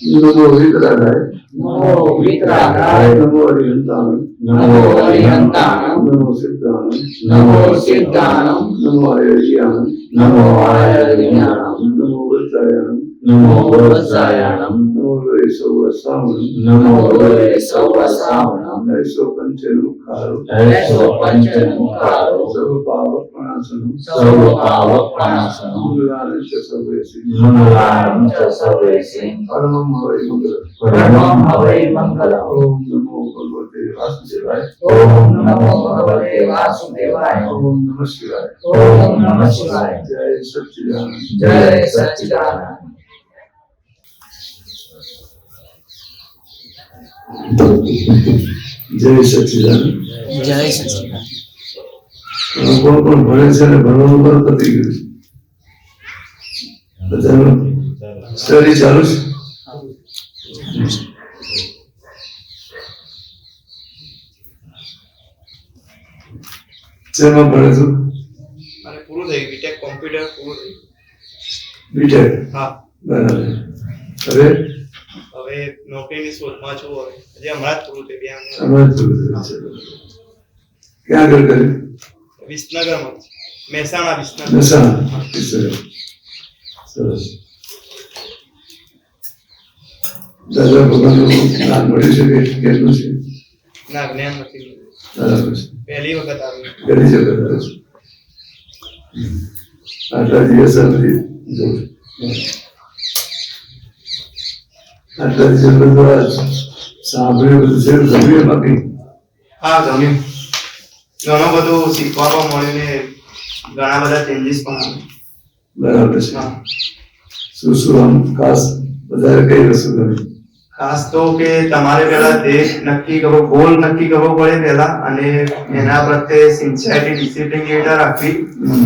नमो वितरागाय नमो अरिहंताणं नमो सिद्धाणं नमो आयुर्ज्ञानं नमो वृत्तायाणं नमो वैसवसावणं ऐसो पंचमुखारो सर्वपावप्रणाशनं मंगलानं च सर्वेषु परमं हवै मंगलम् ओम नमो भगवते वासुदेवाय ओम नमो शिवाय जय सच्चिदानंद जय सच्चिदानंद कोण भणे છે ને ભણવાનું બંધ કરી ગયું બધાનું સ્ટડી ચાલુ છે શેમાં ભણે છું અને પૂરું થઈ ગયું બીટેક કોમ્પ્યુટર પૂરું થઈ ગયું બીટેક હા બરાબર હવે નોકરીની શોધમાં છું હવે હજી હમણાં જ પૂરું થઈ ગયા ક્યાં આગળ કર્યું વિસનગરમાં મહેસાણા વિસનગર સરસ દાદા ભગવાનનું જ્ઞાન મળ્યું છે કે કેટલું છે ના જ્ઞાન નથી બરાબર છે પહેલી વખત આવ્યું પહેલી વખત આવ્યું છે આટલા દિવસ આટલા દિવસ બધું સાંભળ્યું બધું છે ગમ્યું બાકી હા ગમ્યું ઘણું બધું શીખવા પણ મળ્યું ને ઘણા બધા ચેન્જીસ પણ આવ્યા બરાબર છે શું શું આમ ખાસ વધારે કઈ વસ્તુ ગમી ખાસ તો કે તમારે પહેલા દેશ નક્કી કરવો ગોલ નક્કી કરવો પડે પહેલા અને એના પ્રત્યે સિન્સિયરિટી ડિસિપ્લિન કેવી રીતે રાખવી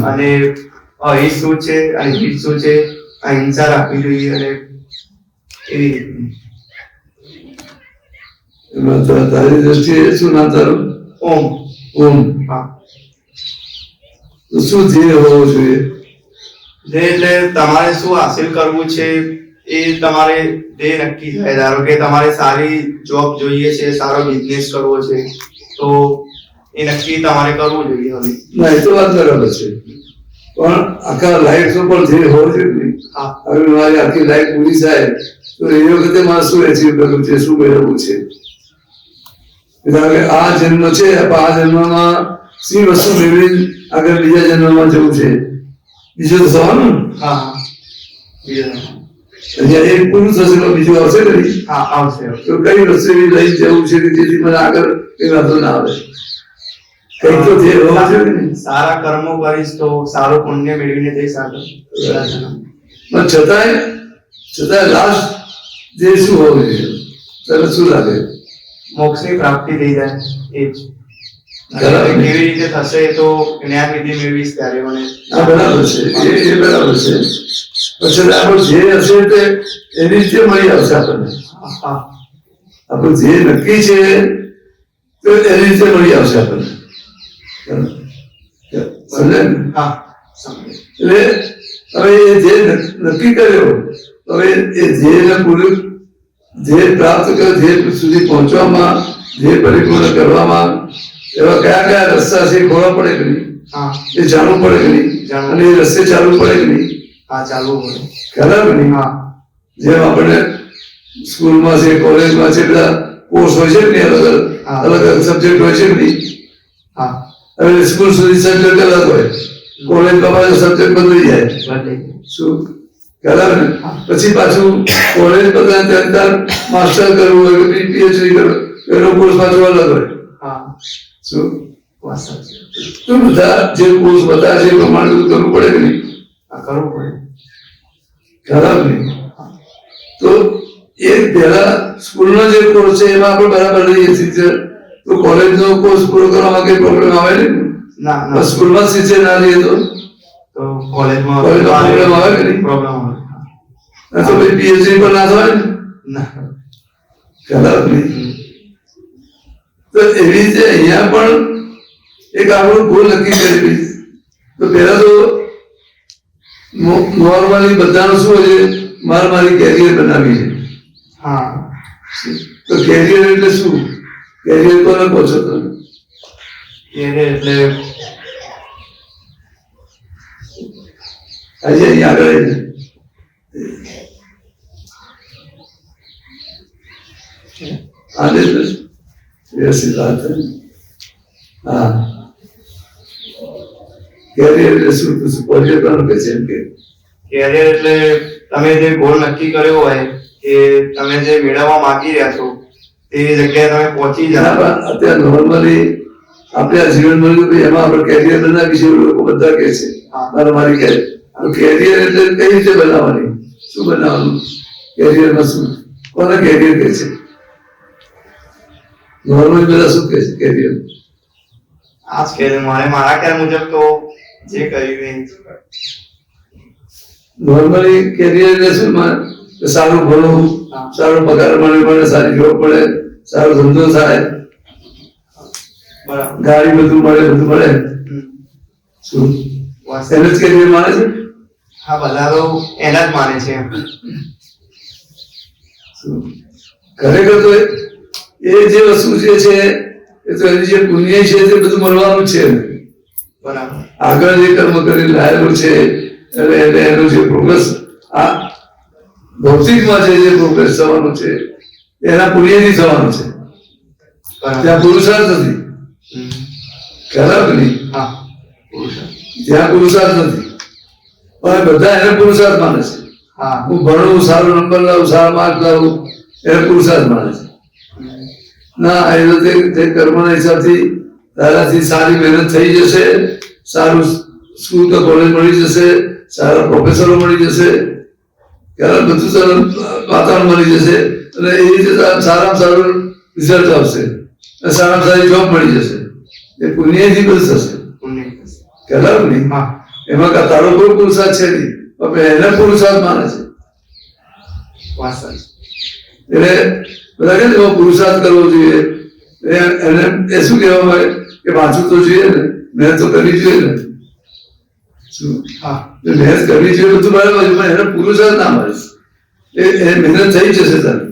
અને અહિત શું છે અને હિત શું છે અહિંસા રાખવી જોઈએ અને એવી એમાં તારી દ્રષ્ટિએ શું નામ તારું ઓમ હા તો શું ધ્યેય હોવો જોઈએ એટલે તમારે શું હાસિલ કરવું છે એ તમારે ધ્યેય નક્કી થાય ધારો કે તમારે સારી જોબ જોઈએ છે સારો બિઝનેસ કરવો છે તો એ નક્કી તમારે કરવું જોઈએ હવે ના એ તો વાત બરાબર છે પણ આખા લાઈફ નો પણ ધ્યેય હોવો જોઈએ હવે મારી આખી લાઈફ પૂરી થાય તો એ વખતે મારે શું એચીવ કરવું છે શું મેળવવું છે આ જન્મ છે આ જન્મમાં સી વસ્તુ મેળવી આગળ બીજા જન્મમાં જવું છે બીજું તો થવાનું એક પૂરું થશે તો બીજું આવશે કરી આવશે તો કઈ વસ્તુ એવી લઈ જવું છે કે જેથી મને આગળ કઈ વાંધો ના આવે કઈ તો ધ્યેય હોવું જોઈએ ને સારા કર્મો કરીશ તો સારું પુણ્ય મેળવીને જઈશ આગળ પણ છતાંય લાસ્ટ જે શું હોવું જોઈએ તને શું લાગે મોક્ષની પ્રાપ્તિ થઈ જાય એ જ કેવી રીતે થશે તો જ્ઞાન વિધિ મેળવીશ ત્યારે મને બરાબર છે એ બરાબર છે પછી આપણું જે હશે તે એની રીતે મળી આવશે આપણને આપણું જે નક્કી છે તો એની રીતે મળી આવશે આપણને સમજે એટલે હવે એ જે નક્કી કર્યો હવે એ ધ્યેયને પૂરું ધ્યેય પ્રાપ્ત કર્યો ધ્યેય સુધી પહોંચવામાં ધ્યેય પરિપૂર્ણ કરવામાં એવા કયા કયા રસ્તા છે ખોલવા પડે કે નહીં એ જાણવું પડે કે નહીં અને એ રસ્તે ચાલવું પડે કે નહીં ચાલવું પડે ખરા કે નહીં જેમ આપણે સ્કૂલમાં છે કોલેજમાં છે બધા કોર્સ હોય છે ને અલગ અલગ સબ્જેક્ટ હોય છે કે નહીં હવે સ્કૂલ સુધી સબ્જેક્ટ અલગ હોય કોલેજમાં પાછો સબ્જેક્ટ બદલાઈ જાય શું ખરા ને પછી પાછું કોલેજ બધા માસ્ટર કરવું હોય પીએચડી કરવું એનો કોર્સ પાછો અલગ હોય શું તો બધા જે કોર્સ બધા છે એ પ્રમાણે કરવું પડે કે નહીં કરવું પડે ખરાબ નહીં તો એ પહેલા સ્કૂલનો જે કોર્સ છે એમાં આપણે બરાબર રહીએ છીએ તો કોલેજનો કોર્સ પૂરો કરવામાં કઈ પ્રોબ્લેમ આવે ને ના સ્કૂલમાં શીખે ના રહીએ તો કોલેજમાં પ્રોબ્લેમ આવે કે નહીં પ્રોબ્લેમ આવે તો પછી પીએચડી પણ ના થવાય ને ખરાબ નહીં તો એવી રીતે અહીંયા પણ એક આપણું ગોલ નક્કી કરી તો પહેલા તો નોર્મલી બધાનું શું હોય છે મારી કેરિયર બનાવી છે હા તો કેરિયર એટલે શું? કેરિયર કોને કહો છો તમે? એટલે આજે અહીં આગળ આવીને. આને જ વ્યવસ્થિત વાત થાય. હા કેરિયર એટલે શું? પર્યટન કે છે એમ કે કેરિયર એટલે તમે જે ગોલ નક્કી કર્યો હોય કે તમે જે મેળવવા માંગી રહ્યા છો તે જગ્યાએ તમે પહોંચી ના, જાઓ. પણ અત્યારે નોર્મલી આપણે આ જીવનમાં જો ભાઈ એમાં આપણે કેરિયર બનાવી છે એવું લોકો બધા કહે છે. હા. મારી કેરિયર એટલે કઈ રીતે બનાવવાની? શું બનાવવાનું? કેરિયરમાં શું? કોને કેરિયર કહે છે? નોર્મલી બધા શું કહે છે કેરિયર? આ જ કે મારા ખ્યાલ મુજબ તો જે કર્યું એ નોર્મલી કેરિયર એટલે શું? કે સારું ભણવું, સારો પગાર મળે, સારી જોબ મળે, સારો ધંધો થાય, બરાબર. ગાડી બધું મળે. શું એને જ કેરિયર માને છે? હા બધા તો એના જ માને છે એમ. ખરેખર તો એ જે વસ્તુ જે છે એ તો એની જે પુણ્ય છે તે બધું મળવાનું છે. બરાબર. આગળ જે કર્મ કરી લાયેલું છે એટલે એનું જે પ્રોગ્રેસ આ ભૌતિકમાં જે પ્રોગ્રેસ થવાનું છે એના પુણ્યથી થવાનું છે. ત્યાં પુરુષાર્થ નથી. ખરાબ નહીં. હા ત્યાં પુરુષાર્થ નથી, પણ બધા એને પુરુષાર્થ માને છે. હા હું ભણું, સારો નંબર લાવું, સારા માર્ક લાવું, એને પુરુષાર્થ માને છે. ના, એ તો તે કર્મના હિસાબથી તારાથી સારી મહેનત થઈ જશે, સારું સ્કૂલ કે કોલેજ મળી જશે, સારા પ્રોફેસરો મળી જશે, બધું સારું વાતાવરણ મળી જશે અને એ રીતે સારામાં સારું રિઝલ્ટ આવશે, સારામાં સારી જોબ મળી જશે. એ પુણ્યથી બધું થશે. ખરાબ નહીં. હા એમાં તારો કોઈ પુરુષાર્થ છે નહીં, પણ એને પુરુષાર્થ માને છે. વાત સાચી. એટલે બધા કહે છે પુરુષાર્થ કરવો જોઈએ. એને એ શું કહેવામાં આવે કે વાંચવું તો જોઈએ ને, મહેનત તો કરવી જોઈએ ને. શું હા મહેનત કરવી જોઈએ બધું બરાબર છે, પણ એને પુરુષાર્થ ના મળે. એ મહેનત થઈ જશે તારે.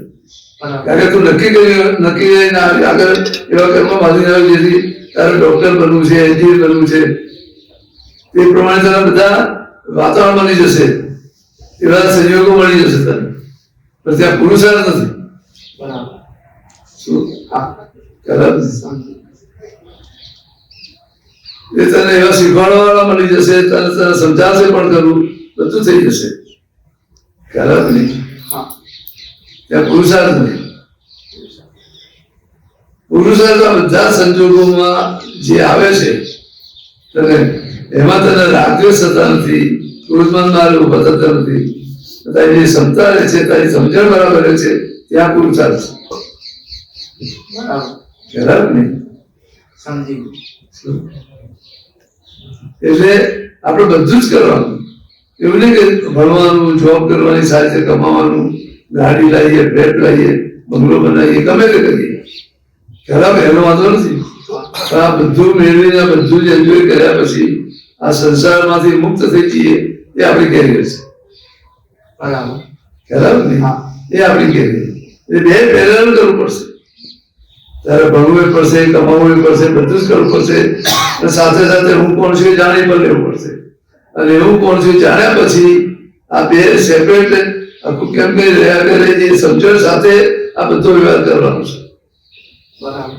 કારણ કે તું નક્કી કરીને આગળ એવા કર્મ બાંધીને આવ્યો જેથી તારે ડોક્ટર બનવું છે, એન્જિનિયર બનવું છે, તે પ્રમાણે તને બધા વાતાવરણ મળી જશે, એવા સંયોગો મળી જશે તને, પણ ત્યાં પુરુષાર્થ નથી. બરાબર. શું હા ખરાબ? એ તને એવા શીખવાડવા વાળા મળી જશે, તને સમજાવશે પણ કરવું, બધું થઈ જશે. ખરાબ નહીં. હા ત્યાં પુરુષાર્થ નથી. પુરુષાર્થ આ બધા સંજોગોમાં જે આવે છે તને એમાં તને રાગદ્વેષ થતા નથી, ક્રોધમાન માલ ઉભા થતા નથી, તારી જે ક્ષમતા રહે છે, તારી સમજણ બરાબર રહે છે, ત્યાં પુરુષાર્થ છે. બરાબર. ખરાબ નહીં. સમજી ગયું. એટલે આપણે બધું જ કરવાનું. એવું નહીં કે ભણવાનું, જોબ કરવાની, સારી રીતે કમાવાનું, ગાડી લાવીએ, ફ્લેટ લાવીએ, બંગલો બનાવીએ, ગમે તે કરીએ. ખરાબ, એનો વાંધો નથી. પણ આ બધું મેળવીને બધું જ એન્જોય કર્યા પછી આ સંસારમાંથી મુક્ત થઈ જઈએ એ આપણી કેરિયર છે. બરાબર. ખરાબ ને? એ આપણી કેરિયર. એ બે પહેલાનું કરવું પડશે. તારે ભણવું પડશે, કમાવવું પડશે, બધું જ કરવું પડશે. અને સાથે સાથે હું કોણ છું એ જાણી પણ લેવું પડશે. અને હું કોણ છું જાણ્યા પછી આ બે સેપરેટ આખું કેમ કઈ રહ્યા કરે એ સમજણ સાથે આ બધો વ્યવહાર કરવાનો છે. બરાબર.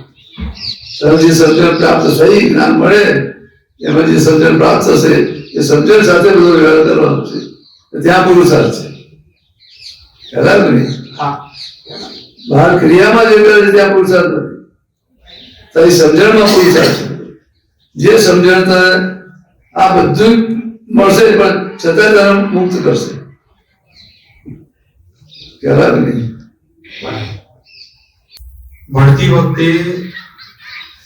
જે સમજણ પ્રાપ્ત થઈ, જ્ઞાન મળે, એમાં જે સમજણ પ્રાપ્ત થશે એ સમજણ સાથે બધો વ્યવહાર કરવાનો છે. ત્યાં પુરુષાર્થ છે. ખરાબ નહીં. હા બહાર ક્રિયામાં જે કરે છે ત્યાં પુરુષાર્થ નથી. તારી સમજણમાં પુરુષાર્થ છે. જે સમજણ તને આ બધું મળશે પણ છતાં તને મુક્ત કરશે. ખરાબ નહીં. ભણતી વખતે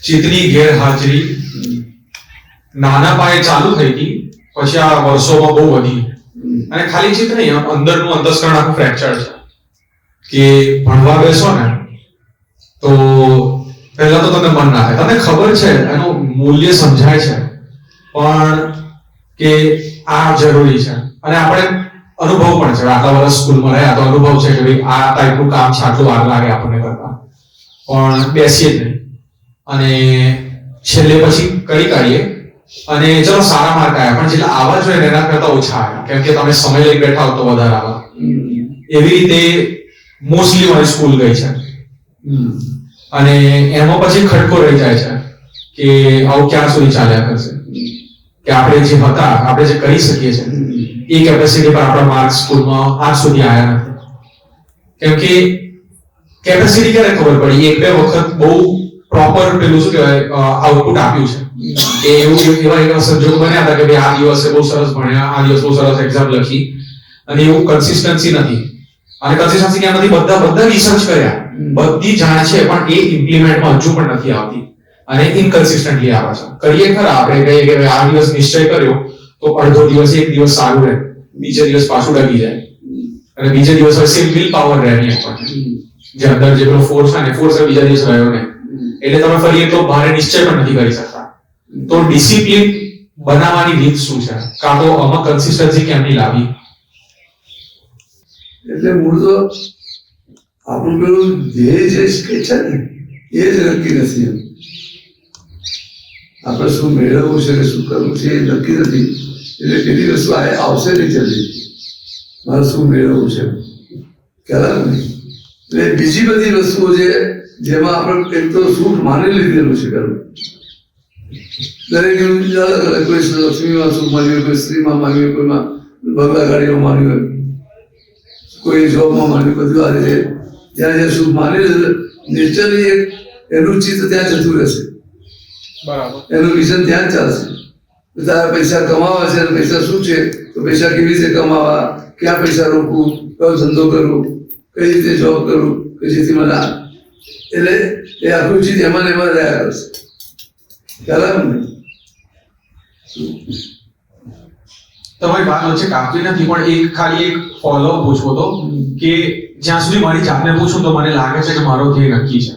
ચિત્તની ગેરહાજરી નાના પાયે ચાલુ થઈ હતી, પછી આ વર્ષોમાં બહુ વધી. અને ખાલી ચિત્ત નહીં, અંદરનું અંતસ્કરણ આખું ફ્રેક્ચર છે કે ભણવા બેસો ને તો પહેલા તો તમને મન ના થાય, તમને ખબર છે એનું મૂલ્ય સમજાય છે, પણ કે આ જરૂરી છે અને આપણે અનુભવ પણ છે. આટલા વર્ષ સ્કૂલમાં રહ્યા તો અનુભવ છે કે ભાઈ આ ટાઈપનું કામ છે, આટલું વાર લાગે આપણને કરતા, પણ બેસીએ જ નહીં અને છેલ્લે પછી કરી કાઢીએ અને ચલો સારા માર્ક આવ્યા, પણ જેટલા આવવા જોઈએ ને એના કરતા ઓછા આવ્યા, કેમ કે તમે સમય લઈ બેઠા હો તો વધારે આવે. એવી રીતે મોસ્ટલી મારી સ્કૂલ ગઈ છે અને એમાં પછી ખટકો રહી જાય છે કે આવું ક્યાં સુધી ચાલ્યા કરશે, કે આપણે જે હતા, આપણે જે કરી શકીએ છીએ એ કેપેસિટી પર આપણા માર્ક સ્કૂલમાં આજ સુધી આવ્યા નથી. કેમ કે કેપેસિટી ક્યારે ખબર પડી, એક બે વખત બહુ પ્રોપર પેલું શું કહેવાય આઉટપુટ આપ્યું છે કે એવા સંજોગો બન્યા હતા કે ભાઈ આ દિવસે બહુ સરસ ભણ્યા, આ દિવસ બહુ સરસ એક્ઝામ લખી, અને એવું કન્સિસ્ટન્સી નથી. અને કન્સિસ્ટન્સી ક્યાં નથી, બધા રિસર્ચ કર્યા, બધી જાણ છે, પણ એ ઇમ્પ્લિમેન્ટમાં હજુ પણ નથી આવતી અને ઇનકન્સિસ્ટન્ટલી આવે છે. કરીએ ખરા, આપણે કહીએ કે ભાઈ આ દિવસ નિશ્ચય કર્યો તો અડધો દિવસ એક દિવસ સારું રહે, બીજે દિવસ પાછું ડગી જાય અને બીજે દિવસ હવે સેમ વિલ પાવર રહે નહીં આપણને, જે અંદર જે પેલો ફોર્સ છે ને ફોર્સ બીજા દિવસ રહ્યો ને, એટલે તમે ફરી એટલો ભારે નિશ્ચય પણ નથી કરી શકતા. તો ડિસિપ્લિન બનાવવાની રીત શું છે, કાં તો આમાં કન્સિસ્ટન્સી કેમ નહીં લાવી? એટલે મૂળ તો આપણું પેલું ધ્યેય જે છે ને એ જ નક્કી નથી. એમ આપણે શું મેળવવું છે કે શું કરવું છે એ નક્કી નથી, એટલે પેલી વસ્તુ આવશે નહીં જલ્દી. મારે શું મેળવવું છે ખ્યાલ નહીં. એટલે બીજી બધી વસ્તુઓ છે જેમાં આપણે એક તો સુખ માની લીધેલું છે કરવું. દરેક અલગ અલગ, કોઈ લક્ષ્મીમાં સુખ માન્યું, કોઈ સ્ત્રીમાં માન્યું, કોઈમાં બંગલા ગાડીમાં માન્યું હોય, કોઈ જોબમાં માન્યું, બધું આ રીતે જ્યાં જ્યાં સુખ માની લીધું નેચરલી એક એનું ચિત્ત ત્યાં જતું રહેશે, બરાબર, એનું વિઝન ત્યાં જ ચાલશે. તારા પૈસા કમાવા છે, પૈસા શું છે, તો પૈસા કેવી રીતે કમાવા, ક્યાં પૈસા રોકવું, કયો ધંધો કરવું, કઈ રીતે જોબ કરવું કે જેથી મને એટલે એ આખું ચીજ એમાં ને એમાં રહ્યા કરશે. ખ્યાલ આવે ને? તમારી વાત વચ્ચે કાપી નથી, પણ એક ખાલી એક ફોલો પૂછવો તો કે જ્યાં સુધી મારી જાતને પૂછું તો મને લાગે છે કે મારો ધ્યેય નક્કી છે.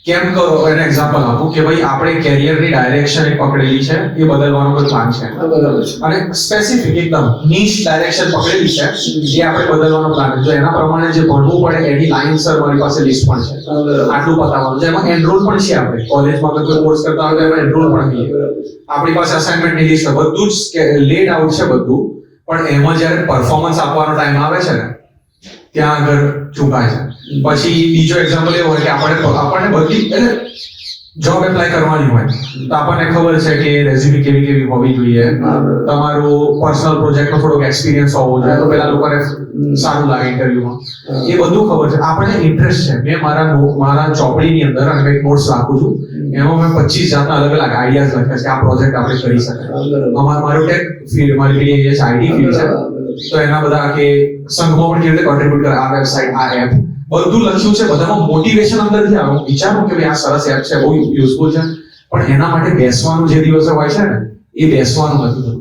કેમ કરો એને એક્ઝામ્પલ આપું કે ભાઈ આપણે કેરિયરની ડાયરેક્શન એક પકડેલી છે, એ બદલવાનો કોઈ પ્લાન છે હા, બરાબર છે. અને સ્પેસિફિક એકદમ નીશ ડાયરેક્શન પકડેલી છે, એ આપણે બદલવાનો પ્લાન છે. જો એના પ્રમાણે જે ભણવું પડે એની લાઇનસર મારી પાસે લિસ્ટ પણ છે, હા, બરાબર. આટલું પતાવવાનું છે. એમાં એનરોલ પણ છે, આપણે કોલેજમાં કોઈ કોર્સ કરતા હોય તો એમાં એનરોલ પણ કહીએ. આપણી પાસે અસાઇનમેન્ટની લિસ્ટ છે, બધું જ લેટ આઉટ છે બધું, પણ એમાં જ્યારે પરફોર્મન્સ આપવાનો ટાઈમ આવે છે ને ત્યાં આગળ ચૂકાય છે. પછી બીજો એક્ઝામ્પલ એવો હોય કે આપણને બધી એટલે જોબ એપ્લાય કરવાની હોય તો આપણને ખબર છે કે રેઝ્યુમે કેવી હોવી જોઈએ, તમારું પર્સનલ પ્રોજેક્ટનો થોડોક એક્સપિરિયન્સ હોવો જોઈએ, તો પેલા લોકોને સારું લાગે ઇન્ટરવ્યુમાં. એ બધું ખબર છે, આપણને ઇન્ટરેસ્ટ છે. મેં મારા ચોપડીની અંદર અને મેં નોટ્સ રાખું છું, એમાં મેં 25 જાતના અલગ અલગ આઈડિયાઝ લખ્યા છે કે આ પ્રોજેક્ટ આપણે કરી શકાય. મારું ટેક ફીલ્ડ, મારી પેલી આઈટી ફીલ્ડ છે, તો એના બધા કે સંઘમાં પણ કેવી રીતે કોન્ટ્રીબ્યુટ કરે, આ વેબસાઇટ, આ એપ, બધું લખ્યું છે. બધામાં મોટિવેશન અંદરથી આવે. હું વિચારું કે ભાઈ આ સરસ એપ છે, બહુ યુઝફુલ છે, પણ એના માટે બેસવાનું જે દિવસે હોય છે ને એ બેસવાનું નથી થતું.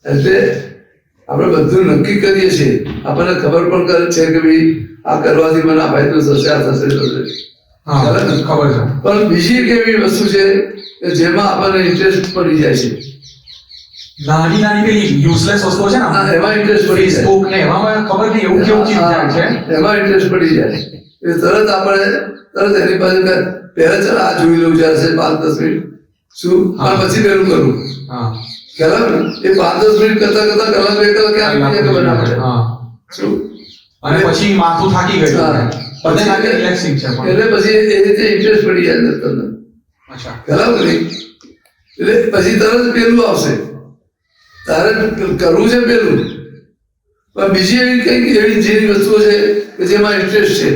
એટલે આપણે બધું નક્કી કરીએ છીએ, આપણને ખબર પણ કરે છે કે ભાઈ આ કરવાથી મને આ ફાયદો થશે, આ થશે. હા, ખબર છે. પણ બીજી એક એવી વસ્તુ છે કે જેમાં આપણને ઇન્ટરેસ્ટ પડી જાય છે. નાની પેલી યુઝલેસ વસ્તુઓ છે ને, હા, એમાં ઇન્ટરેસ્ટ પડી જાય. ફેસબુક ને એમાં ખબર નહીં એવું કેવું ચીજ જાય છે, એમાં ઇન્ટરેસ્ટ પડી જાય. એ તરત આપણે એની પાસે પહેલા ચાલ આ જોઈ લઉં જશે 5-10 મિનિટ શું, અને પછી પેલું કરું. હા, ખ્યાલ આવે ને? એ 5-10 મિનિટ કરતા કરતા કલાક 2 કલાક ક્યાં આવી જાય ખબર ના પડે. હા, શું? અને પછી માથું થાકી ગયું, હા. બધે લાગે રિલેક્સિંગ છે પણ. એટલે પછી એ રીતે ઇન્ટરેસ્ટ પડી જાય અંદર તમને. અચ્છા, ખ્યાલ આવે ને? એટલે પછી તરત પેલું આવશે, તારે કરવું છે પેલું. પણ બીજી એવી કંઈક એવી જેવી વસ્તુઓ છે કે જેમાં ઇન્ટરેસ્ટ છે.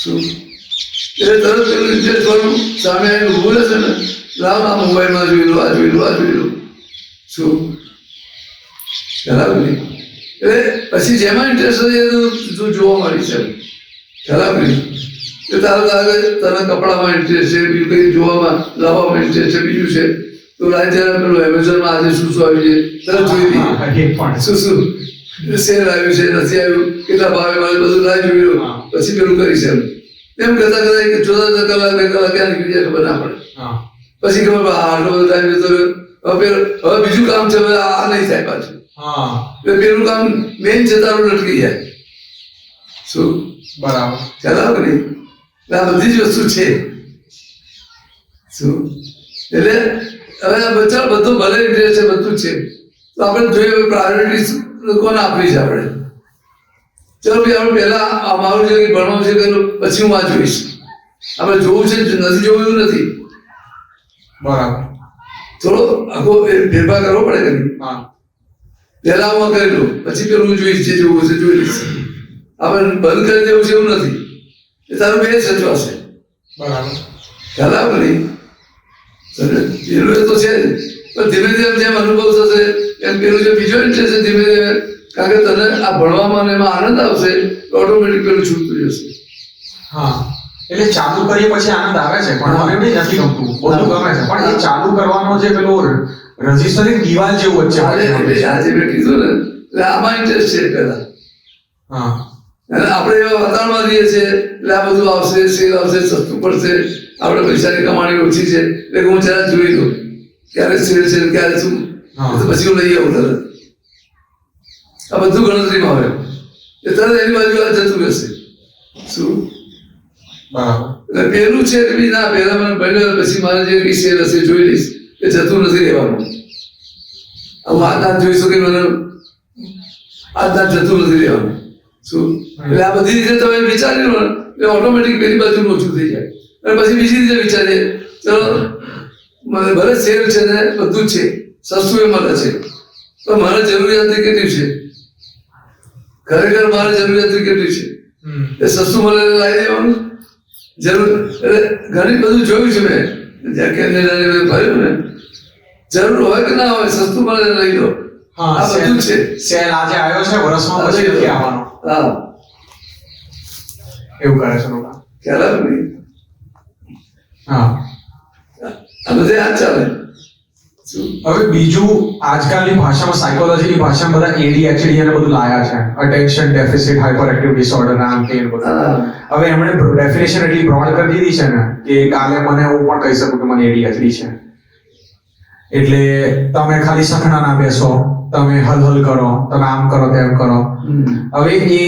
શું? એટલે તરત પેલું ઇન્ટરેસ્ટ વાળું સામે આવીને ઊભું રહેશે ને, લાવ આ મોબાઈલમાં જોઈ લો, આ જોઈ લો, આ જોઈ લો. શું? ખ્યાલ આવે ને? એટલે પછી જેમાં ઇન્ટરેસ્ટ હશે એ જોવા મળી છે. ખ્યાલ આવે ને? એ તારે તને કપડામાં ઇન્ટરેસ્ટ છે, બીજું કંઈ જોવામાં લાવવામાં ઇન્ટરેસ્ટ છે, બીજું છે તો લાઈ જરા પેલું એમેઝોનમાં આજે શું શું આવ્યું છે તરત જોઈ લઈએ. શું સેલ આવ્યું છે, નથી આવ્યું, કેટલા ભાવે મળે, બધું લાઈ જોઈ લો, પછી પેલું કરી છે. એમ કરતા કરતા જોતા કલાક 2 કલાક ક્યાં નીકળી જાય ખબર ના પડે. પછી ખબર આટલો બધો ટાઈમ જતો રહ્યો, હવે બીજું કામ છે, હવે આ નહીં થાય પાછું. હા એટલે પેલું કામ મેઇન છે તારું લટકી જાય. શું બરાબર. ખ્યાલ આવે કે નહીં? એટલે આ બધી જ વસ્તુ છે. શું એટલે હવે આ બચ્ચા બધું ભલે ઇન્ટરેસ્ટ છે, બધું છે, તો આપણે જોઈએ પ્રાયોરિટી કોને આપવી છે આપણે. ચલો ભાઈ આપણે પહેલા અમારું જે ભણવાનું છે પેલું, પછી હું આ જોઈશ. આપણે જોવું છે, નથી જોવું એવું નથી. બરાબર. થોડો આખો ફેરફાર કરવો પડે કે નહીં? હા પહેલા હું કરી લઉં, પછી પેલું હું જોઈશ, જે જોવું છે જોઈ લઈશ. આપણે બંધ કરી દેવું છે એવું નથી. એ તારું બે સચવાશે. બરાબર. ખ્યાલ આવે નહીં? પેલું એ તો છે જ. પણ ધીમે ધીમે જેમ અનુભવ થશે એમ પેલું જે બીજો ઇન્ટરેસ્ટ છે ધીમે ધીમે, કારણ કે તને આ ભણવામાં અને એમાં આનંદ આવશે તો ઓટોમેટિક પેલું છૂટતું જશે. હા એટલે ચાલુ કરીએ પછી આનંદ આવે છે, પણ મને બી નથી ગમતું, બધું ગમે છે, પણ એ ચાલુ કરવાનો જે પેલો રજીસ્ટર એક દિવાલ જેવું વચ્ચે આજે હોય છે. આજે મેં કીધું ને, એટલે આમાં ઇન્ટરેસ્ટ છે પહેલા. હા અને આપણે એવા વાતાવરણમાં રહીએ છીએ એટલે આ બધું આવશે, સેલ આવશે, સસ્તું પડશે, આપણે પૈસાની કમાણી ઓછી છે એટલે હું જરા જોઈ લઉં ક્યારે સેલ છે, ક્યારે શું, હા. તો પછી હું લઈ આવું તરત. આ બધું ગણતરીમાં આવે એ તરત એની બાજુ આ જતું રહેશે. શું બરાબર. એટલે પેલું છે કે બી ના પહેલા મને ભણ્યો પછી મારે જે કઈ સેલ હશે જોઈ લઈશ, એ જતું નથી રહેવાનું. હું આજના જોઈ શકું મને આજના જતું નથી રહેવાનું. શું એટલે આ બધી રીતે તમે વિચારી લો ને એટલે ઓટોમેટિક પેલી બાજુ ઓછું થઈ જાય. અને પછી બીજી રીતે વિચારીએ, ચલો મને ભલે સેલ છે ને બધું જ છે, સસ્તું એ મળે છે, પણ મારે જરૂરિયાત કેટલી છે, ખરેખર મારે જરૂરિયાત કેટલી છે, એ સસ્તું મળે એટલે લાવી દેવાનું. જરૂર એટલે ઘણી બધું જોયું છે મેં, જ્યાં કેનેડા ને ભર્યું ને, જરૂર હોય કે ના હોય સસ્તું મળે એટલે લઈ લો. હા આ બધું જ છે. સેલ આજે આવ્યો છે, વર્ષમાં પછી નથી આવવાનો, હા એવું કરે છે લોકો. ખ્યાલ આવે નહીં? હા આ બધે આ જ ચાલે. શું હવે બીજું આજકાલની ભાષામાં સાયકોલોજીની ભાષામાં બધા ADHD અને બધું લાયા છે, attention deficit hyper active disorder નામ કે એ બધું. હા હવે એમણે ડેફિનેશન એટલી બ્રોડ કરી દીધી છે ને કે કાલે મને હું પણ કહી શકું કે મને ADHD છે, એટલે તમે ખાલી સખણા ના બેસો, તમે હલ કરો, તમે આમ કરો તેમ કરો. હવે એ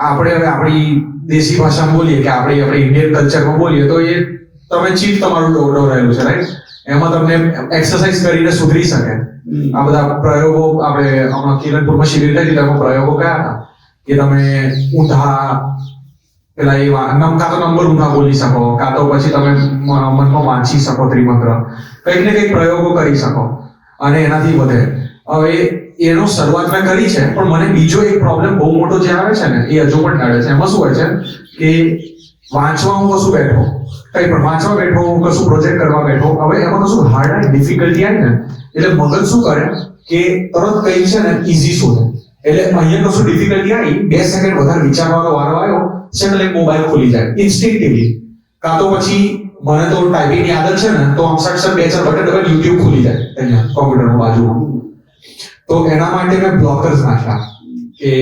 આપણે હવે આપણી દેશી ભાષામાં બોલીએ કે આપણી ઇન્ડિયન કલ્ચરમાં બોલીએ તો એ તમે ચીફ તમારું રહેલું છે, રાઈટ? એમાં તમને એક્સરસાઇઝ કરીને સુધરી શકે. આ બધા પ્રયોગો આપણે હમણાં કિરણપુરમાં શિબિર થઈ હતી, તેમાં પ્રયોગો કયા હતા કે તમે ઊંધા પેલા એ કાં તો નંબર ઊંધા બોલી શકો, કાં તો પછી તમે મનમાં વાંચી શકો ત્રિમંત્ર, કંઈક ને કંઈક પ્રયોગો કરી શકો અને એનાથી વધે. હવે એનો શરૂઆત મેં કરી છે, પણ મને બીજો એક પ્રોબ્લેમ બહુ મોટો જે આવે છે ને એ હજુ પણ નડે છે. એમાં શું હોય છે કે વાંચવા હું કશું બેઠો, કંઈ પણ વાંચવા બેઠો, કશું પ્રોજેક્ટ કરવા બેઠો, હવે એમાં કશું હાર્ડ અને ડિફિકલ્ટી આવે ને એટલે મગજ શું કરે કે તરત કંઈક છે ને ઈઝી શોધે. એટલે અહીંયા કશું ડિફિકલ્ટી આવી, 2 સેકન્ડ વધારે વિચારવાનો વારો આવ્યો, સેકન્ડ મોબાઈલ ખોલી જાય ઇન્સ્ટિંક્ટિવલી. કાં તો પછી મને તો ટાઈપિંગની આદત છે ને તો આમ સટ 2-4 બટન દબાવીને YouTube ખુલી જાય અહીંયા કોમ્પ્યુટરની બાજુમાં. તો એના માટે મેં બ્લોકર્સ નાખ્યા કે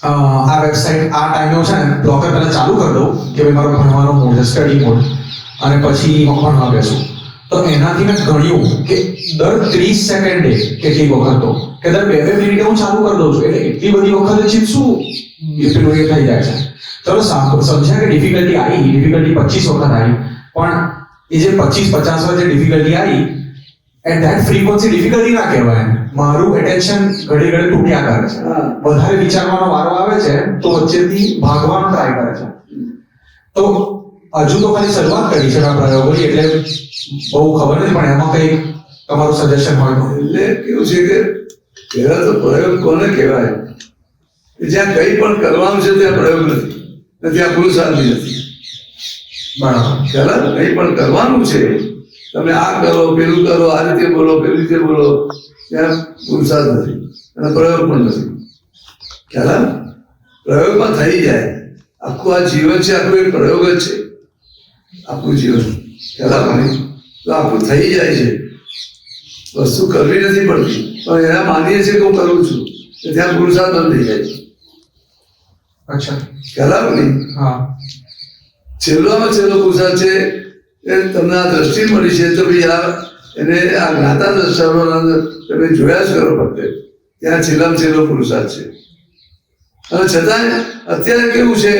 આ વેબસાઇટ આ ટાઈમે છે ને બ્લોકર પહેલા ચાલુ કરી દઉં કે ભાઈ મારો ભણવાનો મોડ છે, સ્ટડી મોડ, અને પછી ભણવા બેસું. તો એનાથી મેં ગણ્યું કે દર 30 સેકન્ડે કેટલી વખત તો કે દર 2-2 મિનિટે હું ચાલુ કરી દઉં છું, એટલે એટલી બધી વખત ચીપ શું પેલું એ થઈ જાય છે. ચલો સમજ્યા કે ડિફિકલ્ટી 25 વખત આવી, પણ એ જે 25-50 વખત જે ડિફિકલ્ટી આવી એટ ધેટ ફ્રીક્વન્સી ડિફિકલ્ટી ના કહેવાય. મારું એટેન્શન ઘડી ઘડી તૂટ્યા કરે છે, વધારે વિચારવાનો વારો આવે છે તો વચ્ચેથી ભાગવાનો ટ્રાય કરે છે. તો હજુ તો ખાલી શરૂઆત કરી છે આ પ્રયોગોની, એટલે બહુ ખબર નથી, પણ એમાં કંઈક તમારું સજેશન હોય તો. એટલે કેવું છે કે પહેલા તો પ્રયોગ કોને કહેવાય? જ્યાં કંઈ પણ કરવાનું છે ત્યાં પ્રયોગ નથી, ત્યાં પુરુષાર્થ નથી. બરાબર. ખ્યાલ કંઈ પણ કરવાનું છે, તમે આ કરો, પેલું કરો, આ રીતે બોલો, પેલી રીતે બોલો, ત્યાં પુરુષાર્થ નથી અને પ્રયોગ પણ નથી. ખ્યાલ પ્રયોગમાં થઈ જાય. આખું આ જીવન છે, આખું એક પ્રયોગ જ છે આપણું જીવન. ખ્યાલ તો આખું થઈ જાય છે, વસ્તુ કરવી નથી પડતી, પણ એના માનીએ છીએ કે હું કરું છું, ત્યાં પુરુષાર્થ બંધ થઈ જાય છે. અચ્છા. ખ્યાલ નહીં? હા. છેલ્લામાં છેલ્લો પુરુષાર્થ છે એ તમને આ દ્રષ્ટિ મળી છે તો ભાઈ આ એને આ જ્ઞાતા દ્રષ્ટાઓના અંદર તમે જોયા જ કરો ફક્ત ત્યાં છેલ્લામાં છેલ્લો પુરુષાર્થ છે. અને છતાંય અત્યારે કેવું છે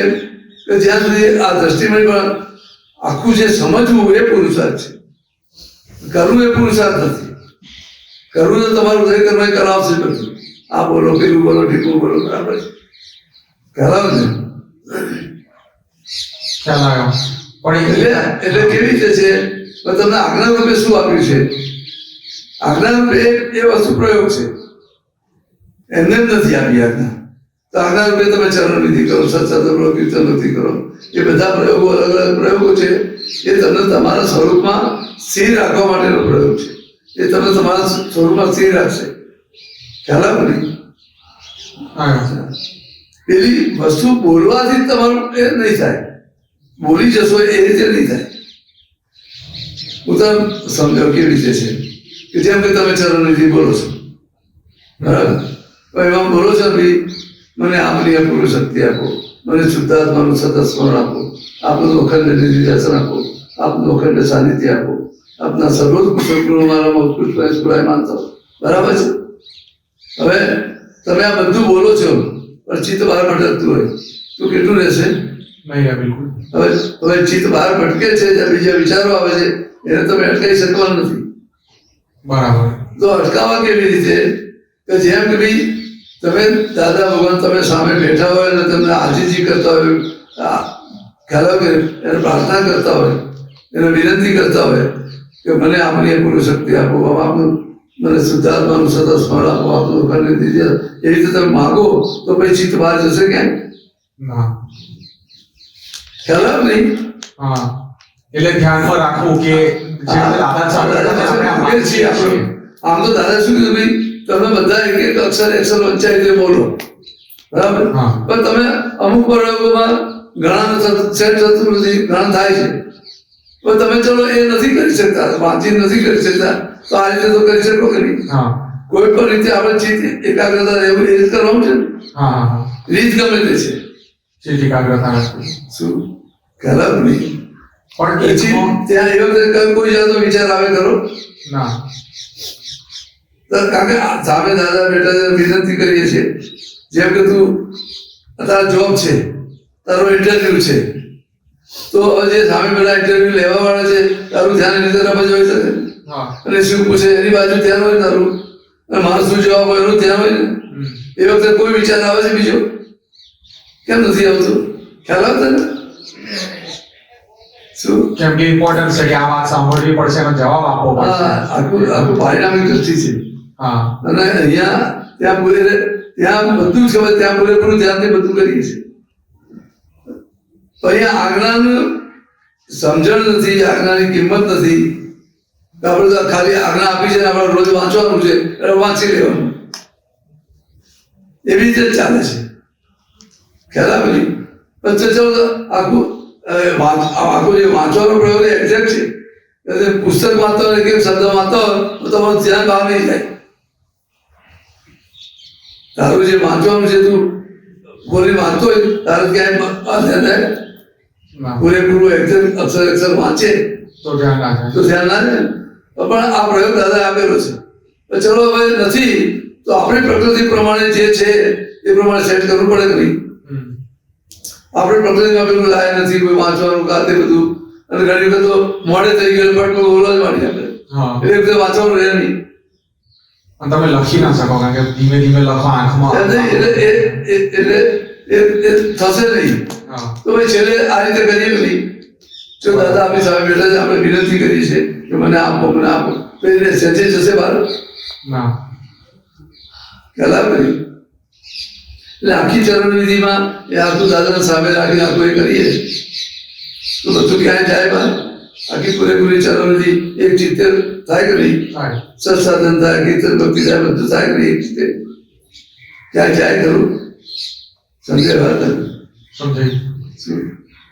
કે જ્યાં સુધી આ દ્રષ્ટિમાં પણ આખું જે સમજવું એ પુરુષાર્થ છે, કરવું એ પુરુષાર્થ નથી. કરવું તો તમારું દરેક કર્મ કરાવશે બધું. આ બોલો, પેલું બોલો, ઢીકું બોલો, બરાબર છે, કરાવશે. ખ્યાલ આવ્યો. પણ એટલે કેવી રીતે છે, તમને આજ્ઞા રૂપે શું આપ્યું છે? આજ્ઞા રૂપે એ વસ્તુ પ્રયોગ છે, એમને જ નથી આપી આજ્ઞા. તો આજ્ઞા રૂપે તમે ચરણ વિધિ કરો, સત્સંગ કરો, કીર્તન વિધિ કરો, એ બધા પ્રયોગો અલગ અલગ પ્રયોગો છે. એ તમને તમારા સ્વરૂપમાં સ્થિર રાખવા માટેનો પ્રયોગ છે. એ તમને તમારા સ્વરૂપમાં સ્થિર રાખશે. ખ્યાલ આવે ને? પેલી વસ્તુ બોલવાથી તમારું એ નહીં થાય, બોલી જશો એ રીતે નહીં થાય. હું તમને સમજાવું કેવી રીતે છે કે જેમ કે તમે ચરણ વિધિ બોલો છો, બરાબર? એમાં બોલો છો ભાઈ મને આપની અપૂર્વ શક્તિ આપો, મને શુદ્ધાત્માનું સતત સ્મરણ આપો, આપનું અખંડ નિર્દર્શન આપો, આપનું અખંડ સાનિધ્ય આપો, આપના સર્વોત્કૃષ્ટ ગુણો મારામાં ઉત્કૃષ્ટ સ્ફુરાયમાન થો. બરાબર છે? હવે તમે આ બધું બોલો છો પણ ચિત્ત બહાર ભટકતું હોય તો કેટલું રહેશે? નહીં, બિલકુલ. હવે ચિત્ત બહાર ભટકે છે, જ્યાં બીજા વિચારો આવે છે, એને તમે અટકાવી શકવાના નથી. બરાબર. તો અટકાવવા કેવી રીતે? કે જેમ કે ભાઈ તમે દાદા ભગવાન તમે સામે બેઠા હોય અને તમને આજીજી કરતા હોય, ખ્યાલ આવે કે એને પ્રાર્થના કરતા હોય, એને વિનંતી કરતા હોય કે મને આપની પૂરી શક્તિ આપો, આપનું મને શુદ્ધાત્માનું સતત સ્મરણ આપો, આપનું અખંડ નિર્દય, એ રીતે તમે માગો તો પછી ચિત્ત બહાર જશે ક્યાંય? ના. ખ્યાલ આવે નહીં? હા, એટલે ધ્યાનમાં રાખવું કે જે દાદા સામે આપણે છીએ આપણે. આમ તો દાદા શું કીધું ભાઈ તમે બધા એક એક અક્ષર વંચાઈ રીતે બોલો, બરાબર? પણ તમે અમુક પ્રયોગોમાં ઘણા સેટ થતું નથી, ઘણા થાય છે. પણ તમે ચલો એ નથી કરી શકતા, વાંચી નથી કરી શકતા, તો આ રીતે તો કરી શકો કે નહીં? કોઈ પણ રીતે આપણે ચિત્ત એકાગ્રતા રહેવું એ રીત કરવાનું છે ને. રીત ગમે તે છે, ચિત્ત એકાગ્રતા શું ખ્યાલ આવે નહીં? પણ પછી ત્યાં એ વખતે કોઈ જાતનો વિચાર આવે ખરો? ના. કારણ કે સામે દાદા બેટા વિનંતી કરીએ છીએ, જેમ કે તું તારા જોબ છે, તારો ઇન્ટરવ્યુ છે, તો જે સામે પેલા ઇન્ટરવ્યુ લેવા વાળા છે તારું ધ્યાન એની તરફ જ હોય શકે. અને શું પૂછે એની બાજુ ધ્યાન હોય તારું, અને મારો શું જવાબ હોય એનું ધ્યાન હોય ને. એ વખતે કોઈ વિચાર આવે છે બીજો? કેમ નથી આવતું? ખ્યાલ આવતો ને? શું? કેમ કે ઇમ્પોર્ટન્ટ છે કે આ વાત સાંભળવી પડશે અને જવાબ આપવો પડશે. આખું પારિણામિક દ્રષ્ટિ છે. અને અહીંયા ત્યાં બધું જ ખબર, ત્યાં પૂરેપૂરું ધ્યાનથી બધું કરીએ છીએ. અહીંયા આજ્ઞાનું સમજણ નથી, આજ્ઞાની કિંમત નથી. આપણે તો ખાલી આજ્ઞા આપી છે ને આપણે રોજ વાંચવાનું છે એટલે વાંચી લેવાનું, એવી રીતે જ ચાલે છે. ખ્યાલ આવે નહીં? પણ ચલો આખું જે વાંચવાનો પ્રયોગ એક્ઝેક્ટ છે. પુસ્તક વાંચતો હોય કે શબ્દ વાંચતો હોય તો તમારું ધ્યાન બહાર નહીં જાય. તારું જે વાંચવાનું છે તું બોલી વાંચતો હોય તારે ક્યાંય ધ્યાન જાય? પૂરેપૂરું અક્ષર વાંચે તો ધ્યાન ના જાય. પણ આ પ્રયોગ દાદા આપેલો છે. ચલો હવે નથી તો આપણી પ્રકૃતિ પ્રમાણે જે છે એ પ્રમાણે સેટ કરવું પડે કે નહીં? આપણે પ્રકૃતિમાં પેલું લાય નથી કોઈ વાંચવાનું કાતે બધું, અને ઘણી વખત તો મોડે થઈ ગયું પણ બોલવા જ માંડી આપણે, એ વખતે વાંચવાનું રહે નહીં. તમે લખી ના શકો કારણ કે ધીમે ધીમે લખો આંખમાં એટલે થશે નહીં. તો ભાઈ છેલ્લે આ રીતે કરીએ કે નહીં? જો દાદા આપણી સામે બેઠા છે, આપણે વિનંતી કરીએ છીએ કે મને આપો, મને આપો, તો એને સચે જશે બહાર? ખ્યાલ આવે નહીં? એટલે આખી ચરણ વિધિમાં એ આખું દાદાના સામે રાખીને આખું એ કરીએ તો બધું ક્યાંય જાય બહાર? આખી પૂરેપૂરી ચરણ વિધિ એક ચિત્તે થાય કે નહીં? સત્સાધન થાય, કીર્તન ભક્તિ થાય, બધું થાય કે નહીં? એક ચિત્તે ક્યાંય જાય ખરું? સમજાય વાત? સમજાય.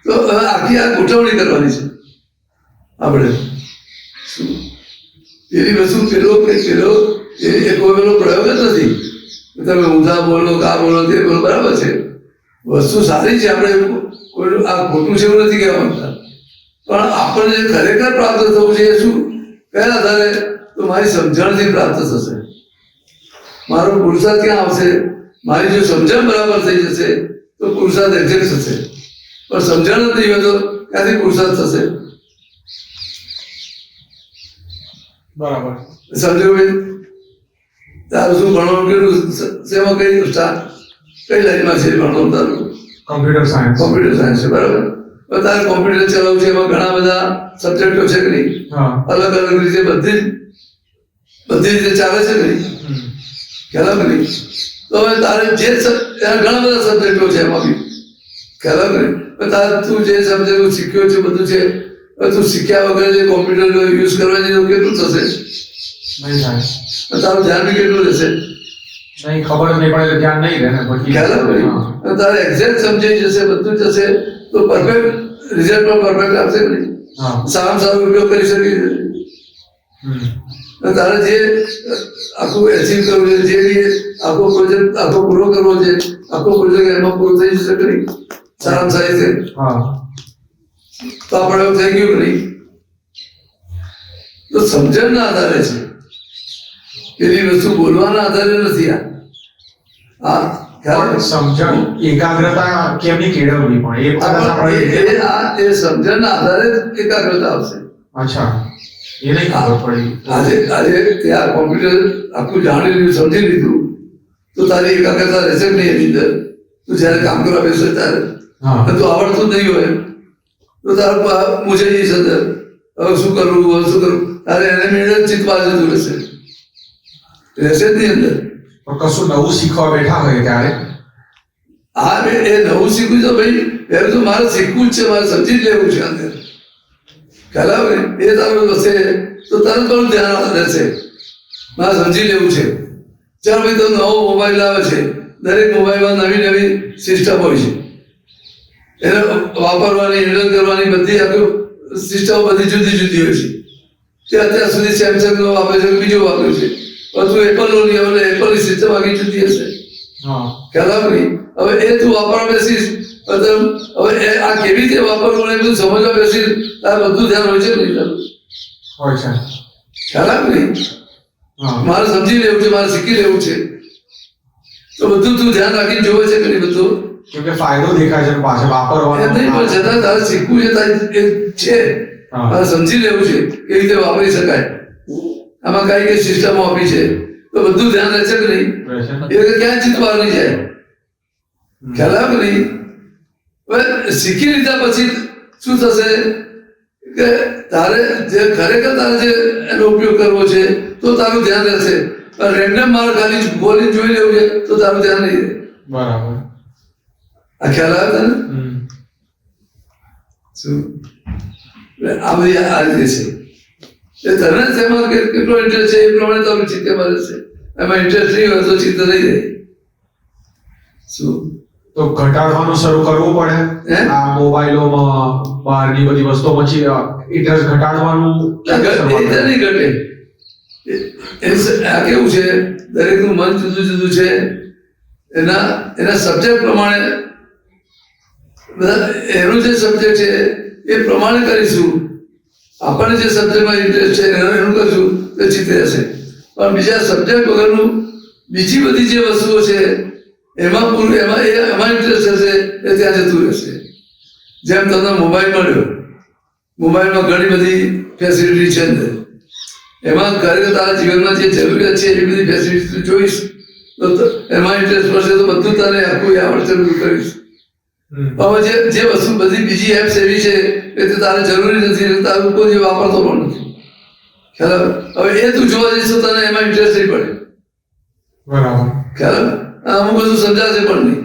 તો આખી આ ગોઠવણી કરવાની છે આપણે. એવી વસ્તુ પેલો કે પેલો એ કોઈ પેલો પ્રયોગ જ નથી. તમે ઊંધા બોલો, કા બોલો, તે બોલો, બરાબર છે, વસ્તુ સારી છે. આપણે કોઈ આ ખોટું છે એવું નથી કહેવા માંગતા, પણ આપણને ખરેખર પ્રાપ્ત થવું છે એ શું? કયા આધારે? તો મારી સમજણથી પ્રાપ્ત થશે. મારો પુરુષાર્થ ક્યાં આવશે? મારી જો સમજણ બરાબર થઈ જશે તો પુરુષાર્થ એક્ઝેક્ટ થશે, પણ સમજણ જ નહીં હોય તો ક્યાંથી પુરુષાર્થ થશે? બરાબર. સમજો ભાઈ, તારું શું ભણવાનું, કેટલું શેમાં કઈ કઈ લાઈનમાં છે ભણવાનું તારું? Computer science. કોમ્પ્યુટર સાયન્સ છે, બરાબર. પણ તારે કોમ્પ્યુટર ચલાવવું છે, એમાં ઘણા બધા સબ્જેક્ટો છે કે નહીં? હા. અલગ અલગ રીતે બધી રીતે ચાલે છે કે નહીં? ખ્યાલ આવે કે નહીં? તો હવે તારે જે એના ઘણા બધા સબ્જેક્ટો છે એમાં બી, ખ્યાલ આવે કે નહીં? પણ તારે તું જે સબ્જેક્ટ શીખ્યો છે બધું છે, હવે તું શીખ્યા વગર જે કોમ્પ્યુટર યુઝ કરવા જઈએ તો કેટલું થશે? નહીં થાય. અને તારું ધ્યાન બી કેટલું રહેશે? નહીં, ખબર નહીં પડે એટલે ધ્યાન નહીં રહે ને પછી. ખ્યાલ આવે કે નહીં? અને તારે એક્ઝેક્ટ સમજાઈ જશે, બધું જશે તો પરફેક્ટ રિઝલ્ટ પણ પરફેક્ટ આવશે કે નહીં? હા. સારામાં સારો ઉપયોગ કરી શકીએ. અને તારે જે આખું એચીવ કરવું છે, જે બી આખો પ્રોજેક્ટ આખો પૂરો કરવો છે, આખો પ્રોજેક્ટ એમાં પૂરો થઈ જશે કે નહીં? સારામાં સારી રીતે. હા. તો આપણે એવું થઈ ગયું કે નહીં? તો સમજણના આધારે છે, એવી વસ્તુ બોલવાના આધારે નથી. આ ખ્યાલ પણ સમજણ, એકાગ્રતા કેમની કેળવવી પણ એ કદાચ આપણે. એ સમજણના આધારે જ એકાગ્રતા આવશે. અચ્છા, એ નહીં ખબર પડી. આજે ત્યાં કોમ્પ્યુટર આખું જાણી લીધું, સમજી લીધું તો તારી એકાગ્રતા રહેશે જ નહીં એની અંદર. તું જયારે કામ કરવા બેસે ત્યારે હા. તું આવડતું જ નહીં હોય તો તારું મૂંઝાઈ જઈશ અંદર, હવે શું કરવું, હવે શું કરવું, તારે એને મેળે ચિત્ત બાજુ રહેશે જ નહીં અંદર. પણ કશું નવું શીખવા બેઠા હોય ત્યારે એ નવું શીખવું છે ભાઈ, પહેલું તો મારે શીખવું જ છે, મારે સમજી જ લેવું છે અંદર. ખ્યાલ આવે? એ તારું હશે તો તરત પણ ધ્યાન રહેશે, મારે સમજી લેવું છે. ચાલ ભાઈ, તો નવો મોબાઈલ આવે છે, દરેક મોબાઈલમાં નવી નવી સિસ્ટમ હોય છે, એને વાપરવાની, હેન્ડલ કરવાની બધી આખી સિસ્ટમ બધી જુદી જુદી હોય છે. તે અત્યાર સુધી સેમસંગનો વાપરે છે, બીજો વાપરે છે, પણ તું એપલનો નહીં આવે, એપલની સિસ્ટમ આખી જુદી હશે. હા. ખ્યાલ આવે નહીં? હવે એ તું વાપરવા બેસીશ, હવે આ કેવી રીતે વાપરવું એ બધું સમજવા બેસીશ, તારે બધું ધ્યાન હોય છે નહીં તારું? હોય છે. ખ્યાલ આવે નહીં? હા. મારે સમજી લેવું છે, મારે શીખી લેવું છે, તો બધું તું ધ્યાન રાખીને જોવે છે કે નહીં બધું? કેમકે ફાયદો દેખાય છે પાછળ વાપરવાનો. એમ નહીં, પણ છતાં તારે શીખવું છે, તારે એ છે, હા. મારે સમજી લેવું છે કેવી રીતે વાપરી શકાય, આમાં કઈ કઈ સિસ્ટમો આપી છે, તો બધું ધ્યાન રહેશે કે નહીં? રહેશે. એટલે ક્યાં ચિત્ત બહાર નહીં જાય. ખ્યાલ આવે કે નહીં? હવે શીખી લીધા પછી શું થશે કે તારે જે ખરેખર તારે જે એનો ઉપયોગ કરવો છે તો તારું ધ્યાન રહેશે. રેન્ડમ મારે ખાલી બોલીને જોઈ લેવું છે તો તારું ધ્યાન નહીં રહે. બરાબર. આ ખ્યાલ આવે તને? શું આ બધી આ રીતે છે. એ તને તેમાં કેટલો ઇન્ટરેસ્ટ છે એ પ્રમાણે તારું ચિત્ત એમાં રહેશે. એમાં ઇન્ટરેસ્ટ નહીં હોય તો ચિત્ત નહીં રહે. શું તો ઘટાડવાનું શરૂ કરવું પડે હે? આ મોબાઈલોમાં બહારની બધી વસ્તુઓ, પછી ઇન્ટરેસ્ટ ઘટાડવાનું એ રીતે નહીં ઘટે. આ કેવું છે, દરેકનું મન જુદું જુદું છે, એના સબ્જેક્ટ પ્રમાણે એનું જે સબ્જેક્ટ છે એ પ્રમાણે કરીશું. આપણને જે સબ્જેક્ટમાં ઇન્ટરેસ્ટ છે એનું કરશું તો ચિત્ત રહેશે. પણ બીજા સબ્જેક્ટ વગરનું બીજી બધી જે વસ્તુઓ છે એમાં ઇન્ટરેસ્ટ હશે એ ત્યાં જતું રહેશે. જેમ તમને મોબાઈલ મળ્યો, મોબાઈલમાં ઘણી બધી ફેસિલિટી છે અંદર, એમાં ખરેખર તારા જીવનમાં જે જરૂરિયાત છે એ બધી ફેસિલિટી જોઈશ તો એમાં ઇન્ટરેસ્ટ પડશે તો બધું તારે આખું આવડશે બધું કરીશ. હવે જે વસ્તુ બધી બીજી એપ્સ એવી છે એ તો તારે જરૂરી નથી, તારું કોઈ જે વાપરતો પણ નથી. ખ્યાલ આવે? હવે એ તું જોવા જઈશ તો તને એમાં ઇન્ટરેસ્ટ નહીં પડે. બરાબર. ખ્યાલ આવે? અમુક બધું સમજાશે પણ નહીં.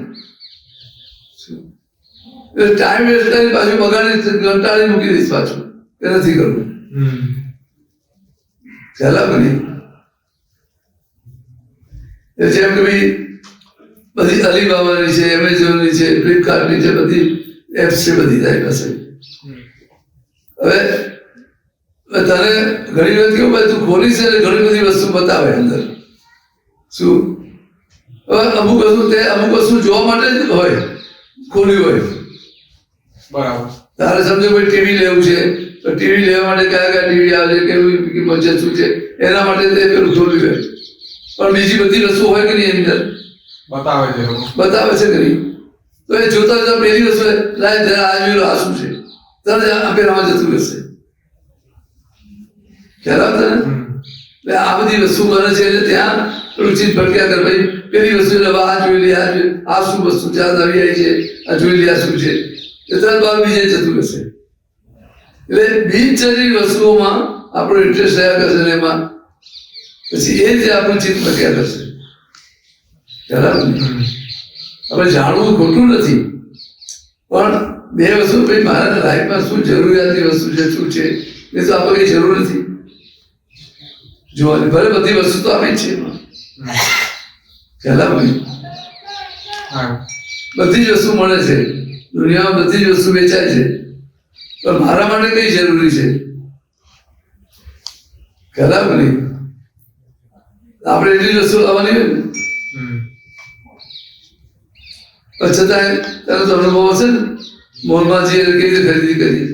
ટાઈમ વેસ્ટ કરી પાછું બગાડી કંટાળી મૂકી દઈશ પાછું, એ નથી કરવું. ખ્યાલ આવે નહીં? જેમ કે ભાઈ બધી અલીબાબાની છે, એમેઝોનની છે, ફ્લિપકાર્ટની છે, બધી એપ્સ છે બધી તારી પાસે. હવે તને ઘણી વખત કેવું ભાઈ તું ખોલીશ એટલે ઘણી બધી વસ્તુ બતાવે અંદર. શું હવે અમુક વસ્તુ જોવા માટે જ હોય, ખોલ્યું હોય. બરાબર. તારે સમજો કોઈ ટીવી લેવું છે તો ટીવી લેવા માટે કયા કયા ટીવી આવે છે કેવી કિંમત છે શું છે એના માટે તે પેલું ખોલ્યું હોય પણ બીજી બધી વસ્તુ હોય કે નહીં એની અંદર બતાવે છે લોકો. બતાવે છે કે નહીં તો એ જોતા જોતા પહેલી વસ્તુ લાય જરા આ જોયું આ શું છે તરત આપેલામાં જતું રહેશે ખ્યાલ આવતા ને એટલે આ બધી વસ્તુ બને છે એટલે ત્યાં પેલું ચીજ ભટક્યા કરે ભાઈ પેલી વસ્તુ એટલે આ જોઈ લે આ જોઈ આ શું વસ્તુ છે આ નવી આવી છે આ જોઈ લે આ શું છે એ તરત બાર બીજે જતું રહેશે એટલે બિનચરી વસ્તુઓમાં આપણો ઇન્ટરેસ્ટ રહ્યા કરશે ને એમાં પછી એ જ આપણું ચિત્ત ભટક્યા કરશે બરાબર હવે જાણવું ખોટું નથી પણ બે વસ્તુ ભાઈ મારા લાઈફમાં શું જરૂરિયાતની વસ્તુ છે શું છે એ તો આપણે કઈ જરૂર નથી જોવાની ભલે બધી વસ્તુ તો આવે જ છે એમાં ખ્યાલ આવે ને? હા. બધી જ વસ્તુ મળે છે દુનિયામાં બધી જ વસ્તુ વેચાય છે પણ મારા માટે કઈ જરૂરી છે ખ્યાલ આવે ને? આપણે એટલી જ વસ્તુ લાવવાની હોય ને પણ છતાં તારો તો અનુભવ હશે ને મોલમાં જઈએ કેવી રીતે ખરીદી કરીએ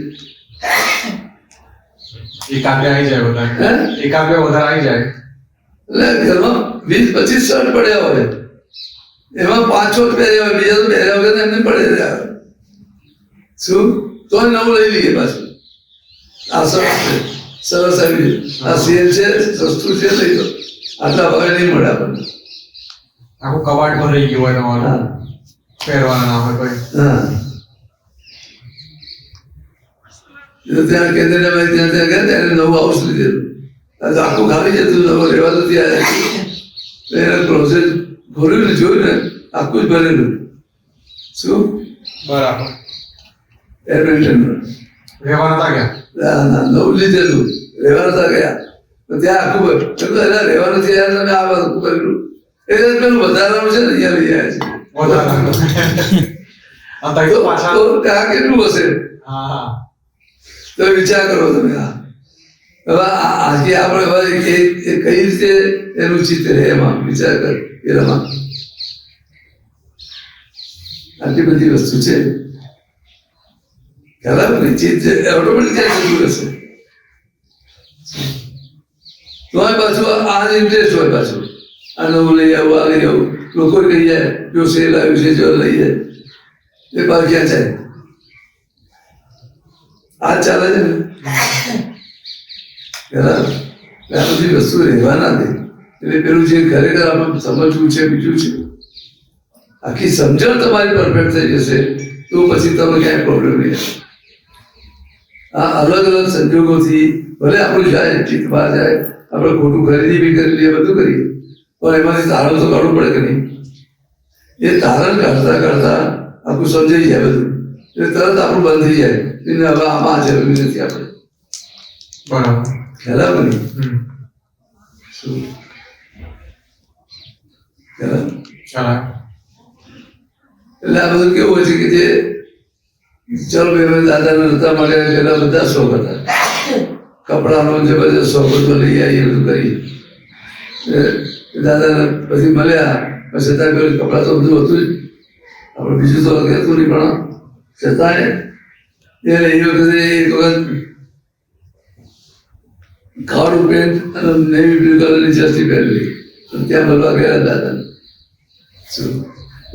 એકાદ બે આવી જાય બધા. હે? એકાદ બે વધારે આવી જાય. એટલે ઘરમાં 20-25 શર્ટ પડ્યા હોય એમાં 5-6 પહેર્યા હોય બીજા તો પહેર્યા વગર એમને પડે રહ્યા હોય શું તોય નવું લઈ લઈએ પાછું આ સરસ છે સરસ આવી આ સેલ છે સસ્તું છે લઈ લો આટલા ભાવે નહીં મળે આપણને આખું કબાટ ભરાઈ ગયું હોય તમારું હા પહેરવાના ના હોય કોઈ. હા એટલે ત્યાં કેન્દ્રમાં ત્યાં ગયા ત્યારે નવું હાઉસ લીધેલું આ તો આખું ખાલી જતું નવો રહેવા તો ત્યાં એને ક્લોઝેટ ખોલ્યું ને જોયું ને આખું જ ભરેલું શું બરાબર. એડમિન્ટનમાં રહેવા નતા ગયા. ના નવું લીધેલું રહેવા નતા ગયા તો ત્યાં આખું એના રહેવા નથી યાર તમે આ આખું કરેલું એ પેલું વધારાનું છે ને અહીંયા લઈ આવ્યા છે વધારે તો પાછા. તો ત્યાં કેટલું હશે હા હા. તો વિચાર કરો તમે આ હવે આજે આપણે હવે એ કઈ રીતે એનું ચિત્ર એમાં વિચાર કર એમાં આટલી બધી વસ્તુ છે ખ્યાલ આવે ને ચિત્ત ઓટોમેટિક ત્યાં જતું રહેશે તો પાછું આ ઇન્ટરેસ્ટ હોય પાછું આ નવું લઈ આવું આ લઈ આવું લોકો કહી જાય જો સેલ આવ્યું છે જો લઈ જાય એ બાર ક્યાં જાય આ ચાલે છે ને બરાબર આ બધી વસ્તુ રહેવા ના દે એટલે પેલું જે ખરેખર આપણે સમજવું છે બીજું છે આખી સમજણ તમારી પરફેક્ટ થઈ જશે તો પછી તમને ક્યાંય પ્રોબ્લેમ નહીં આવે આ અલગ અલગ સંજોગોથી ભલે આપણું જાય ચિત્ત બહાર જાય આપણે ખોટું ખરીદી બી કરી લઈએ બધું કરીએ પણ એમાંથી તારણ તો કાઢવું પડે કે નહીં એ તારણ કાઢતા કાઢતા આખું સમજાઈ જાય બધું એટલે તરત આપણું બંધ થઈ જાય એટલે હવે આમાં જરૂરી નથી આપણે બરાબર. ખ્યાલ આવે ને હમ. શું ખ્યાલ આવે? ચાલે. એટલે આ બધું કેવું હોય છે કે જે ચલો ભાઈ હવે દાદાને નતા મળ્યા પેલા બધા શોખ હતા કપડાનો જે બધા શોખ હતો લઈ આવીએ બધું કરીએ દાદાને પછી મળ્યા પછી છતાં પેલું કપડાં તો બધું હતું જ આપણે બીજું તો કહેતું નહીં પણ છતાંય એ વખતે એક વખત કાળું પેન્ટ અને નેવી બ્લુ કલરની જર્સી પહેરેલી ત્યાં મળવા ગયા દાદાને શું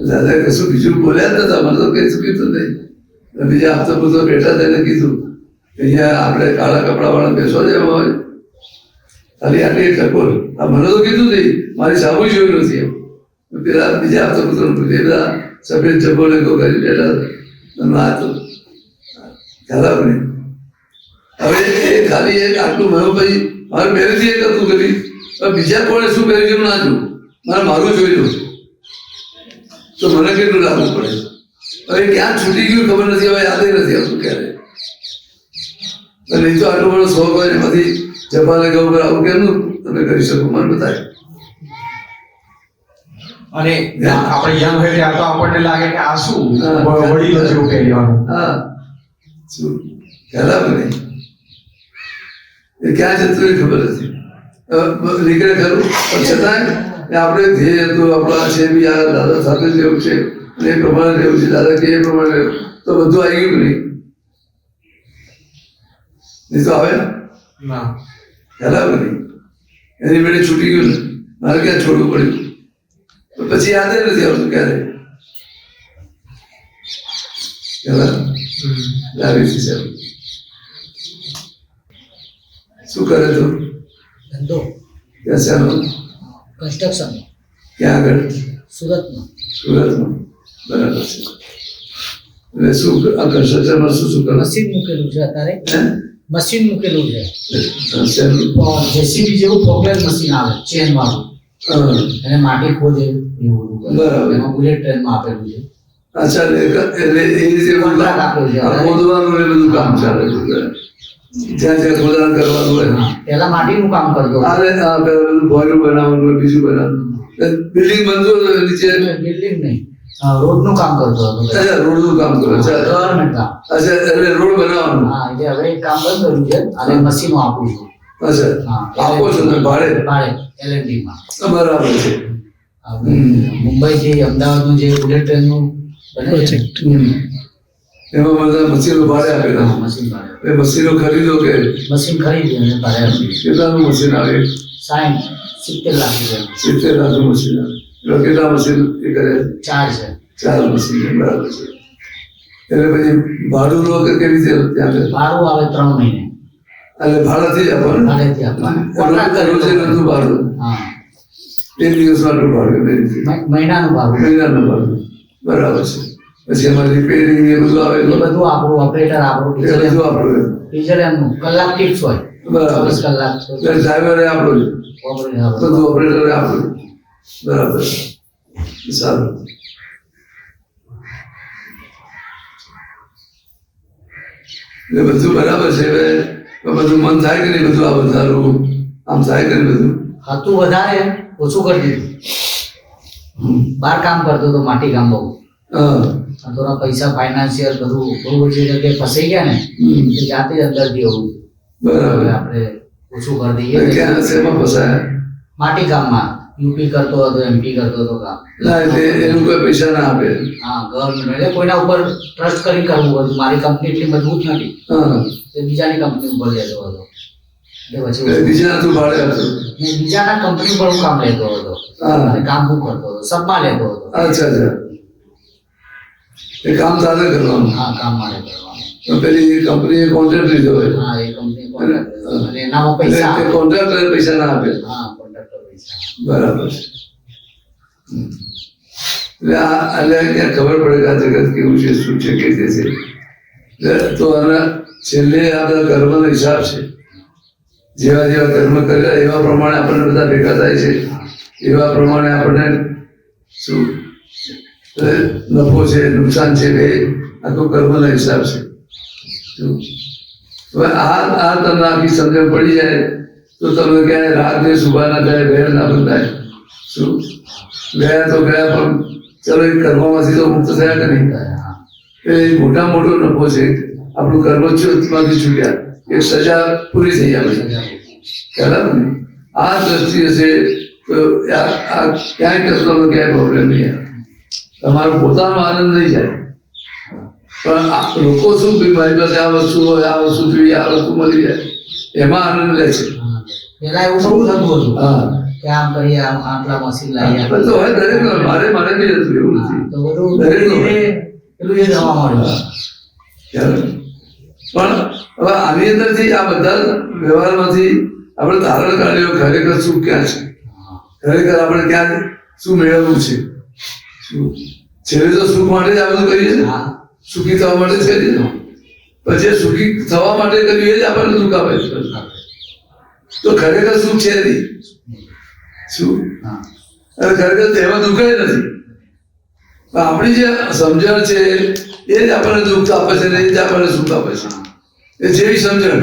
દાદા કશું બીજું બોલ્યા જ નતા મને તો કઈ કીધું નહીં બીજા હપ્તા પૂરતો બેઠા થઈને કીધું કે અહીંયા આપણે કાળા કપડાવાળા બેસવા જેવા હોય ખાલી આટલી ટકોર આ મને તો કીધું નહીં મારી સામુ જોયું નથી એમ પેલા બીજા હપ્તા પૂરતો એ બધા સફેદ ચપ્પલો કરી બેઠા હતા આ તો ખ્યાલ આવે ને હવે એ ખાલી એક આટલું મને પછી મારે પહેલેથી એક હતું કરી બીજા કોણે શું પહેર્યું છે ના જોયું મારે મારું જોઈ લો તો મને કેટલું લાગવું પડે હવે ક્યાં છૂટી ગયું ખબર નથી હવે યાદ નથી આવતું ક્યારે નહીં તો આટલો બધો શોખ હોય એમાંથી જપાને ગૌ પર આવું કેમનું તમે કરી શકો મને બતાવે અને આપણે યંગ હોય ત્યારે તો આપણને લાગે કે આ શું હા. વડીલો જેવું પહેરવાનું. હા શું ખ્યાલ આવે નહીં એ ક્યાં જતું એ ખબર નથી નીકળે ખરું પણ છતાંય આપણે ધ્યેય હતું આપણું આ છે બી આ દાદા સાથે જ રહેવું છે અને એ પ્રમાણે રહેવું છે દાદા કે એ પ્રમાણે રહેવું તો બધું આવી ગયું કે નહીં? નહીં તો આવે ને? ના ખ્યાલ આવે નહીં? એની મેળે છૂટી ગયું ને, મારે ક્યાં છોડવું પડ્યું? પણ પછી યાદ નથી આવતું ક્યારે. ખ્યાલ આવે? આવી છે સાહેબ. શું કરે તું? ધંધો ત્યાં શાનો? કન્સ્ટ્રક્શન ક્યાં આગળ? સુરતમાં સુરતમાં. બરાબર છે. એટલે શું આ કન્સ્ટ્રક્શનમાં શું શું કરે? મશીન મૂકેલું છે અત્યારે હે? મશીન મૂકેલું છે શેનું? જેસીબી જેવું પોકેટ મશીન આવે ચેન વાળું હા. એને માટી ખોદે એવું બધું કરે. બરાબર. એમાં બુલેટ ટ્રેનમાં આપેલું છે અચ્છા એટલે એ રીતે કોન્ટ્રાક્ટ આપ્યો છે. આ ખોદવાનું ને બધું કામ ચાલે છે. જ્યાં જ્યાં ખોદાણ કરવાનું હોય. હા, પહેલા માટીનું કામ કરતો હતો. આને આ પેલા બધું ભોયરું બનાવવાનું હોય, બીજું બનાવવાનું. બિલ્ડિંગ બનતો હતો નીચે. બિલ્ડિંગ નહીં રોડનું કામ કરતો હતો અચ્છા રોડનું કામ કરો. અચ્છા ગવર્મેન્ટ કામ. અચ્છા એટલે રોડ બનાવવાનું. હા એટલે હવે એ કામ બંધ કર્યું છે અને મશીનો આપું છું. અચ્છા હા આપો છો તમે ભાડે? ભાડે L&D માં. બરાબર છે. મુંબઈ થી અમદાવાદનું જે બુલેટ ટ્રેનનું બને છે એમાં બધા મશીનો ભાડે આપેલા. હા, મશીન ભાડે એ મશીનો ખરીદો કે મશીન ખરીદ્યું અને ભાડે આપ્યું. કેટલાનું મશીન આવે? 70 લાખ રૂપિયા 70 લાખનું મશીન આવે. એમાં કેટલા મશીન એ કરે? ચાર્જ છે. 4 મશીન છે. બરાબર છે. એટલે પછી ભાડું લો કે કેવી રીતે ત્યાં આગળ? ભાડું આવે 3 મહિને એટલે ભાડાથી જ આપવાનું? ભાડેથી આપવાનું. રોજે નતું ભાડું? હા એક દિવસ માટે ભાડું એવી રીતે? મહિનાનું ભાડું મહિનાનું ભાડું. બરાબર છે. પછી એમાં રિપેરિંગ એ બધું આવે એ તો બધું આપણું ઓપરેટર આપણું એ બધું આપણું. ડીઝલ એમનું કલાક ફિક્સ હોય બરાબર. 24 કલાક એટલે ડ્રાઈવરે આપણું છે. ઓપરેટર બધું ઓપરેટરે આપણું. બરાબર. સારું. એટલે બધું બરાબર છે. હવે બધું મન થાય કે નહીં? બધું આ વધારવું આમ થાય કે નહીં? બધું હતું વધારે ઓછું કરી દીધું. બહાર કામ કરતો હતો માટી કામ બહુ હા. થોડા પૈસા ફાઇનાન્શિયલ બધું બહુ બધી જગ્યાએ ફસાઈ ગયા ને એટલે જાતે જ અંદરથી એવું બરાબર. હવે આપણે ઓછું કરી એટલે દઈએ. ક્યાં શેમાં ફસાયા? માટી કામમાં યુપી કરતો હતો MP કરતો હતો કામ. ના એટલે એનું કોઈ પૈસા ના આપે. હા ગવર્મેન્ટ એટલે કોઈના ઉપર ટ્રસ્ટ કરી કરવું હતું. મારી કંપની એટલી મજબૂત નથી હા. તે બીજાની કંપની ઉપર લેતો હતો એટલે એટલે પછી બીજા તું ભાડે આપતો? મેં બીજાના કંપની પર હું કામ લેતો હતો હા. અને કામ હું કરતો હતો સબમાં લેતો હતો. અચ્છા અચ્છા. એ કામ તારે કરવાનું. હા કામ મારે કરવાનું. તો પેલી કંપનીએ કોન્ટ્રાક્ટ લીધો હોય. હા એ કંપની કોન્ટ્રાક્ટ અને એનામાં પૈસા એટલે આવે. કોન્ટ્રાક્ટર પૈસા ના આપે. હા કોન્ટ્રાક્ટર પૈસા બરાબર છે. એટલે આ એટલે ક્યાં ખબર પડે કે આ જગત કેવું છે, શું છે, કે તે છે. એટલે તો આના છેલ્લે આપણા કર્મનો હિસાબ છે. જેવા જેવા કર્મ કર્યા એવા પ્રમાણે આપણને બધા ભેગા થાય છે. એવા પ્રમાણે આપણને શું નફો છે, નુકસાન છે, એ આખો કર્મનો હિસાબ છે. શું? હવે આ તમને આખી સમજણ પડી જાય તો તમે ક્યાંય રાગ ને શુભા ના થાય, વેર ના બંધાય. શું? ગયા તો ગયા, પણ ચલો એ કર્મમાંથી તો મુક્ત થયા કે નહીં? એ મોટા મોટો નફો છે. આપણું કર્મમાંથી છૂટ્યા, એક સજા પૂરી થઈ જાય. બરાબર ને? આ દ્રષ્ટિ હશે તો આ ક્યાંય કસવાનો ક્યાંય પ્રોબ્લેમ નહીં આવે. તમારો પોતાનો આનંદ નહીં જાય. પણ લોકો શું કે મારી પાસે આ વસ્તુ હોય, આ વસ્તુ જોઈએ, આ વસ્તુ મળી જાય, એમાં આનંદ લે છે. પેલા એવું બહુ થતું હતું હા. કે આમ કરીએ આટલા મશીન લાવીએ પણ તો હવે દરેક મારે બી હતું એવું નથી. તો બધું દરેક ધીરે પેલું એ થવા માંડ્યું. ખ્યાલ? પણ હવે આની અંદરથી આ બધા વ્યવહારમાંથી આપણે તારણ કાઢ્યો ખરેખર સુખ ક્યાં છે, ખરેખર આપણે ક્યાં શું મેળવવું છે. શું? છેલ્લે તો સુખ માટે જ આ બધું કરીએ છીએ. હા. સુખી થવા માટે જ કરીએ છીએ. પછી એ સુખી થવા માટે કર્યું એ જ આપણને દુઃખ આપે છે. તો ખરેખર સુખ છે નહીં. શું? હા. અને ખરેખર તેમાં દુઃખ જ નથી. પણ આપણી જે સમજણ છે એ જ આપણને દુઃખ આપે છે ને એ જ આપણને સુખ આપે છે. એ જેવી સમજણ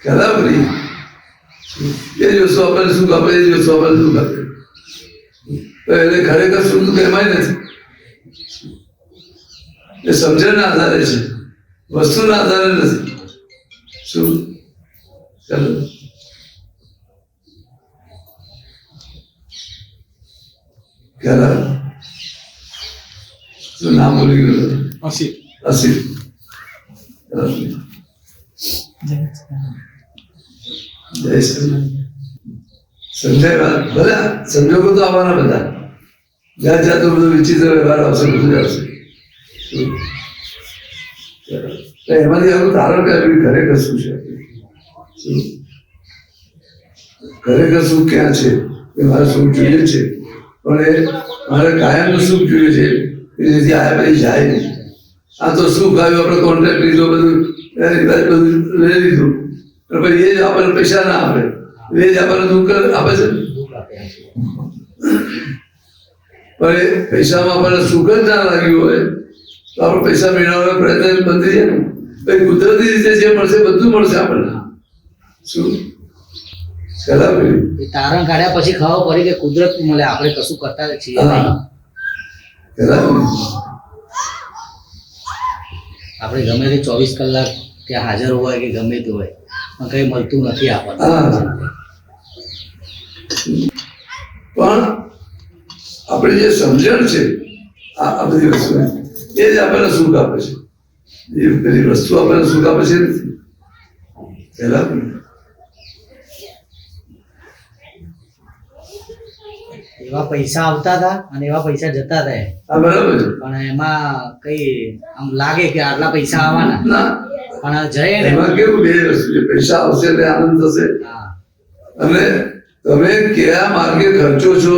ખરાબ નહીં. એ જ વસ્તુ આપણને સુખ આપે, એ જ વસ્તુ આપણને દુઃખ આપે. એટલે ખરેખર સુખ દુઃખ એમાંય નથી. એ સમજણના આધારે છે, વસ્તુના આધારે નથી. શું? ચાલો. શું નામ બોલી ગયું? હસી જય શ્રી સમજાય વાત ભલે સંજોગો તો આવવાના બધા જાત જાતનું બધું વિચિત્ર વ્યવહાર આવશે બધું જ આવશે તો એમાંથી આવું તારણ કરવી ખરેખર શું છે શું? ખરેખર સુખ ક્યાં છે એ મારે સુખ જોઈએ છે પણ એ મારે કાયમનું સુખ જોઈએ છે કે જેથી આયા પછી જાય નહીં. આ તો સુખ આવ્યું આપણે કોન્ટ્રાક્ટ લીધો બધું એની પાસે બધું લઈ લીધું અને પછી એ જ આપણને પૈસા ના આપે એ જ આપણને દુઃખ આપે છે પણ એ પૈસામાં આપણને સુખ જ ના લાગ્યું હોય તો આપણે પૈસા મેળવવાનો પ્રયત્ન બંધ થઈ જાય ને પછી કુદરતી રીતે જે મળશે બધું મળશે આપણને શું ખરાબ એ તારણ કાઢ્યા પછી ખબર પડી કે કુદરત મળે, આપણે કશું કરતા છીએ નહીં. ખરાબ આપણે ગમે તે 24 કલાક ત્યાં હાજર હોય કે ગમે તે હોય પણ કઈ મળતું નથી આપણને. પણ આપણી જે સમજણ છે આ બધી વસ્તુ એ જ આપણને સુખ આપે છે. એ પેલી વસ્તુ આપણને સુખ આપે છે નથી ખરાબ એવા પૈસા આવતા હતા અને એવા પૈસા જતા હતા આ બરાબર છે પણ એમાં કઈ આમ લાગે કે આટલા પૈસા આવવાના ના પણ જઈએ ને એમાં કેવું બે વસ્તુ છે પૈસા આવશે એટલે આનંદ થશે હા, અને તમે કયા માર્ગે ખર્ચો છો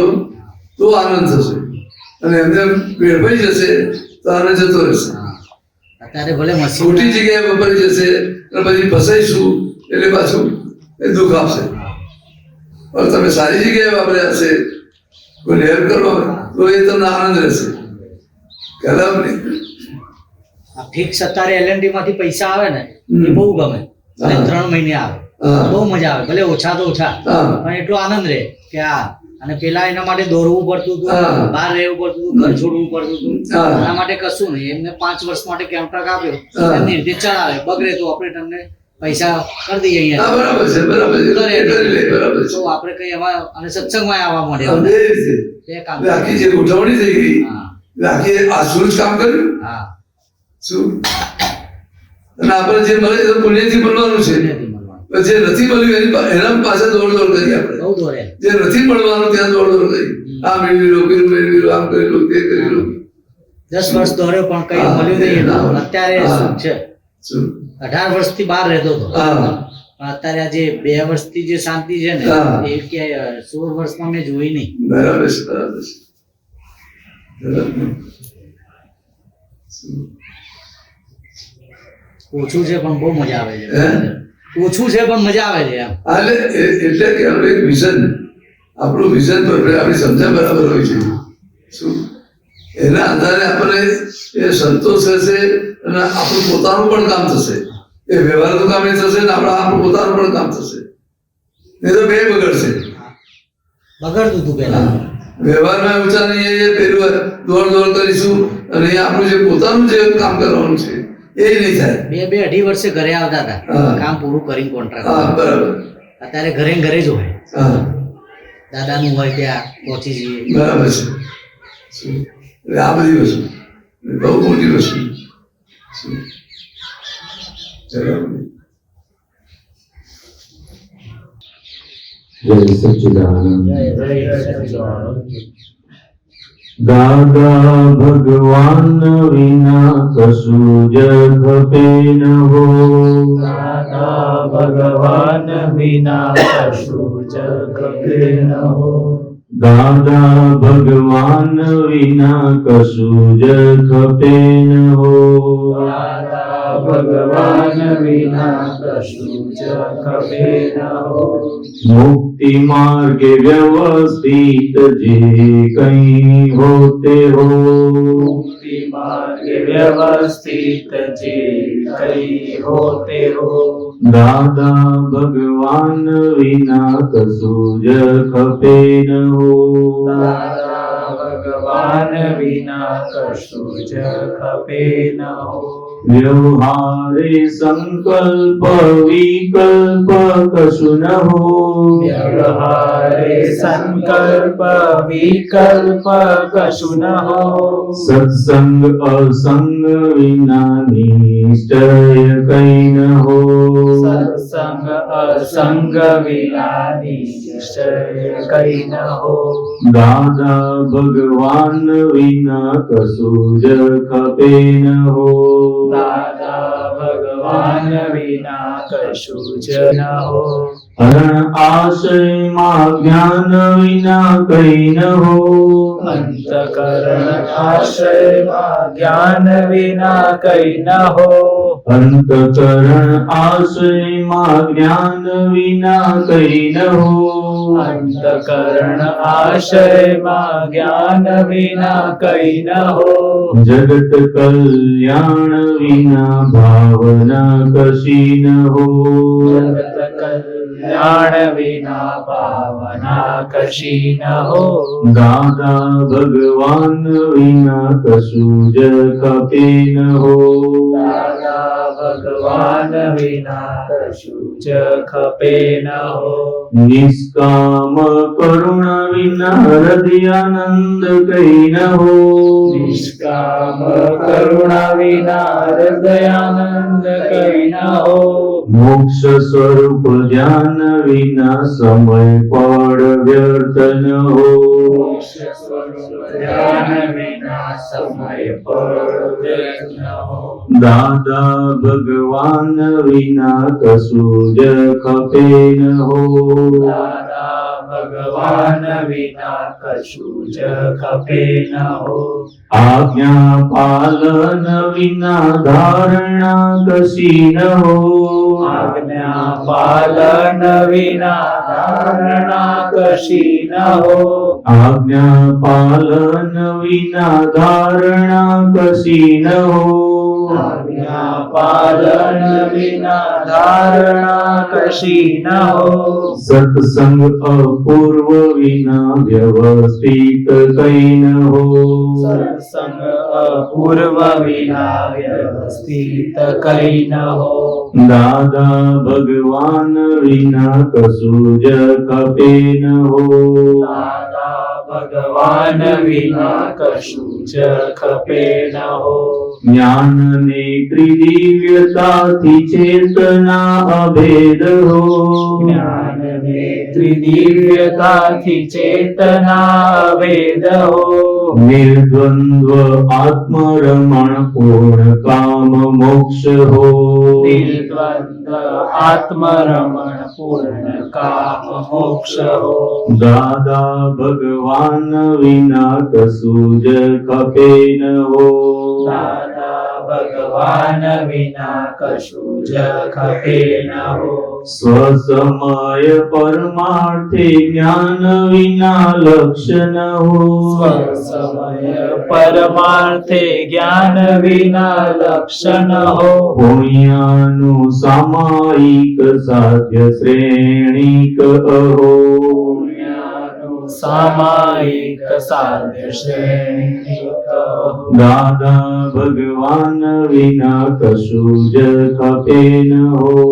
તો આનંદ થશે અને એમને વેડફાઈ જશે તો આનંદ જતો રહેશે. હા. અત્યારે ભલે મશીન ખોટી જગ્યાએ વપરાઈ જશે અને પછી ફસાઈશું એટલે પાછું એ દુઃખ આપશે. પણ તમે સારી જગ્યાએ વાપર્યા હશે કોઈ લહેર કરો તો એ તમને આનંદ રહેશે. ખરાબ નહીં. ફિક્સ અત્યારે L&T માંથી પૈસા આવે ને હમ. એ બહુ ગમે અને હા. 3 મહિને આવે હા. બહુ મજા આવે, ભલે ઓછા તો ઓછા હા. પણ એટલો આનંદ રહે કે આ અને પેલા એના માટે દોડવું પડતું હતું, હા. બહાર રહેવું પડતું હતું, ઘર છોડવું પડતું હતું. હા. એના માટે કશું નહીં, એમને 5 વર્ષ માટે કોન્ટ્રાક્ટ આપ્યો, હા. એમની રીતે ચલાવે, બગડે તો ઓપરેટરને પૈસા કરી દઈએ હા અહીંયા. બરાબર છે બરાબર છે એ કરી લે બરાબર છે. તો આપણે કઈ એમાં અને સત્સંગમાં આવવા આ માંડે બે રીતે બે કામ. એટલે આખી જે ગોઠવણી થઈ ગઈ હા એટલે આખી આ શું જ કામ કર્યું હા શું અને આપણે જે મળે એ તો પુણ્યથી મળવાનું છે. નથી મળવાનું. પણ જે નથી મળ્યું એના પાછળ દોડ કરી આપણે. બહુ દોડે. જે નથી મળવાનું ત્યાં દોડ કરી આ મેળવી લો પેલું મેળવી લો આમ કરી લો તે કરી લો 10 વર્ષ દોડ્યો પણ કઈ હા, મળ્યું નહીં. ના મળે. અત્યારે હા. શું છે, શું 18 વર્ષથી બહાર રહેતો હતો હા પણ અત્યારે આ જે 2 વર્ષથી જે શાંતિ છે ને હા. એ કે 16 વર્ષમાં મેં જોઈ નહીં. બરાબર છે બરાબર છે બરાબર. શું? ઓછું છે પણ બહુ મજા આવે છે. હે? ઓછું છે પણ મજા આવે છે એમ. હા, એટલે કે આપણે એક વિઝન આપણું વિઝન આપણી સમજણ બરાબર હોય છે શું એના આધારે આપણને એ સંતોષ હશે અને આપણું પોતાનું પણ કામ થશે. એ વ્યવહારનું કામ એ થશે ને આપણું પોતાનું પણ કામ થશે. એ તો બે બગડશે. બગડતું હતું પેલા. વ્યવહારમાં ઊંચા નહીં એ પેલું દોડ કરીશું અને એ આપણું જે પોતાનું જે કામ કરવાનું છે એ નહીં થાય. 2-2 વર્ષે ઘરે આવતા હતા હા. કામ પૂરું કરીને હા કોન્ટ્રાક્ટ. બરાબર. અત્યારે ઘરે ને ઘરે જ હોય, હા દાદાનું હોય ત્યાં પહોંચી જઈએ. બરાબર છે શું? એટલે આ બધી વસ્તુ બહુ મોટી વસ્તુ શું? બરાબર. જય સચ્ચિદાનંદ. દાદા ભગવાન વિના કશું જ ખપે ન હો. દાદા ભગવાન વિના કશું જ ખપે ન હો. દાદા ભગવાન વિના કશું જ ખપે ન હો. દાદા ભગવાન વિના કશું જ ખપે ન હો. મુક્તિ માર્ગે વ્યવસ્થિત જે કઈ હોતે હો. મુક્તિ માર્ગે વ્યવસ્થિત જે કઈ હોતે હો. દાદા ભગવાન વિના કશું જ ખપે ન હો. દાદા ભગવાન વિના કશું જ ખપે ન હો. व्यवहारे संकल्प विकल्प कछु न हो व्यवहारे संकल्प विकल्प कछु न हो सत्संग असंग विना निश्चय कहीं न हो सत्संग असंग विना निश्चय कहीं न हो दादा भगवान विना कसूज खपे न हो दादा भगवान विना कछु ज न हो हरण आशय मा ज्ञान विना कहीं न हो अंतकरण आश्रय ज्ञान विना कहीं न हो अंतकरण आशय मा ज्ञान विना कहीं न हो अंतकरण आशय ज्ञान विना कहीं न हो जगत कल्याण विना भावना कशी न हो जगत कल्याण विना भावना कशी न हो दादा भगवान विना कसूज खपे न हो दादा भगवान विना कछु ज खपे न हो निष्काम करुण विना हृदयानंद कहीं न हो निष्काम करुणा विना हृदयानंद कहीं न हो मोक्ष स्वरूप ज्ञान विना समय पड़ व्यर्थ न हो मोक्ष स्वरूप ज्ञान विना समय पर व्यर्थ न हो दादा भगवान विना कसूज खपे न हो दादा भगवान विना कछु ज खपे न हो आज्ञा पालन विना धारणा कशी न हो आज्ञा पालन विना धारणा कशी न हो आज्ञा पालन विना धारणा कशी न हो आज्ञा पालन विना धारणा कशी न हो सत्संग अपूर्व विना व्यवस्थित कहीं न हो सत्संग अपूर्व विना व्यवस्थित कहीं न हो दादा भगवान विना कसूज खपे न हो दादा भगवान विना कछु ज खपे न हो ज्ञान ने त्रिदिव्यताथी चेतना अभेद हो ज्ञान ने त्रिदिव्यताथी चेतना भेद हो निर्द्वंद्व आत्मरमण पूर्ण काम मोक्ष हो निर्द्वंद्व आत्मरमण पूर्ण काम मोक्ष हो दादा भगवान विना कसूज खपे न हो दादा भगवान विना कछु ज खपे न हो स्वसमय परमार्थे ज्ञान विना लक्ष्य न हो स्वसमय परमार्थे ज्ञान विना लक्ष्य न हो पुण्यानु सामायिक साध्य श्रेणिक अहो सामायिक साध्य श्रेणी कहो दादा भगवान विना कसूज खपे न हो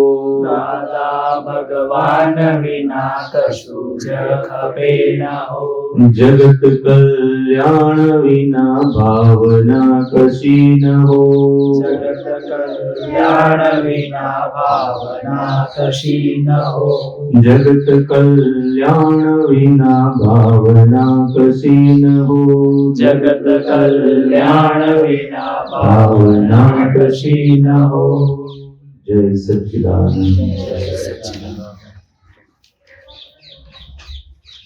दादा भगवान विना कछु ज खपे न हो जगत कल्याण विना भावना कशी न हो जगत कल्याण विना भावना कशी न हो जगत कल्याण विना भावना कशी न हो जगत कल्याण विना भावना भावना कशी न हो जय सच्चिदानंद जय सच्चिदानंद।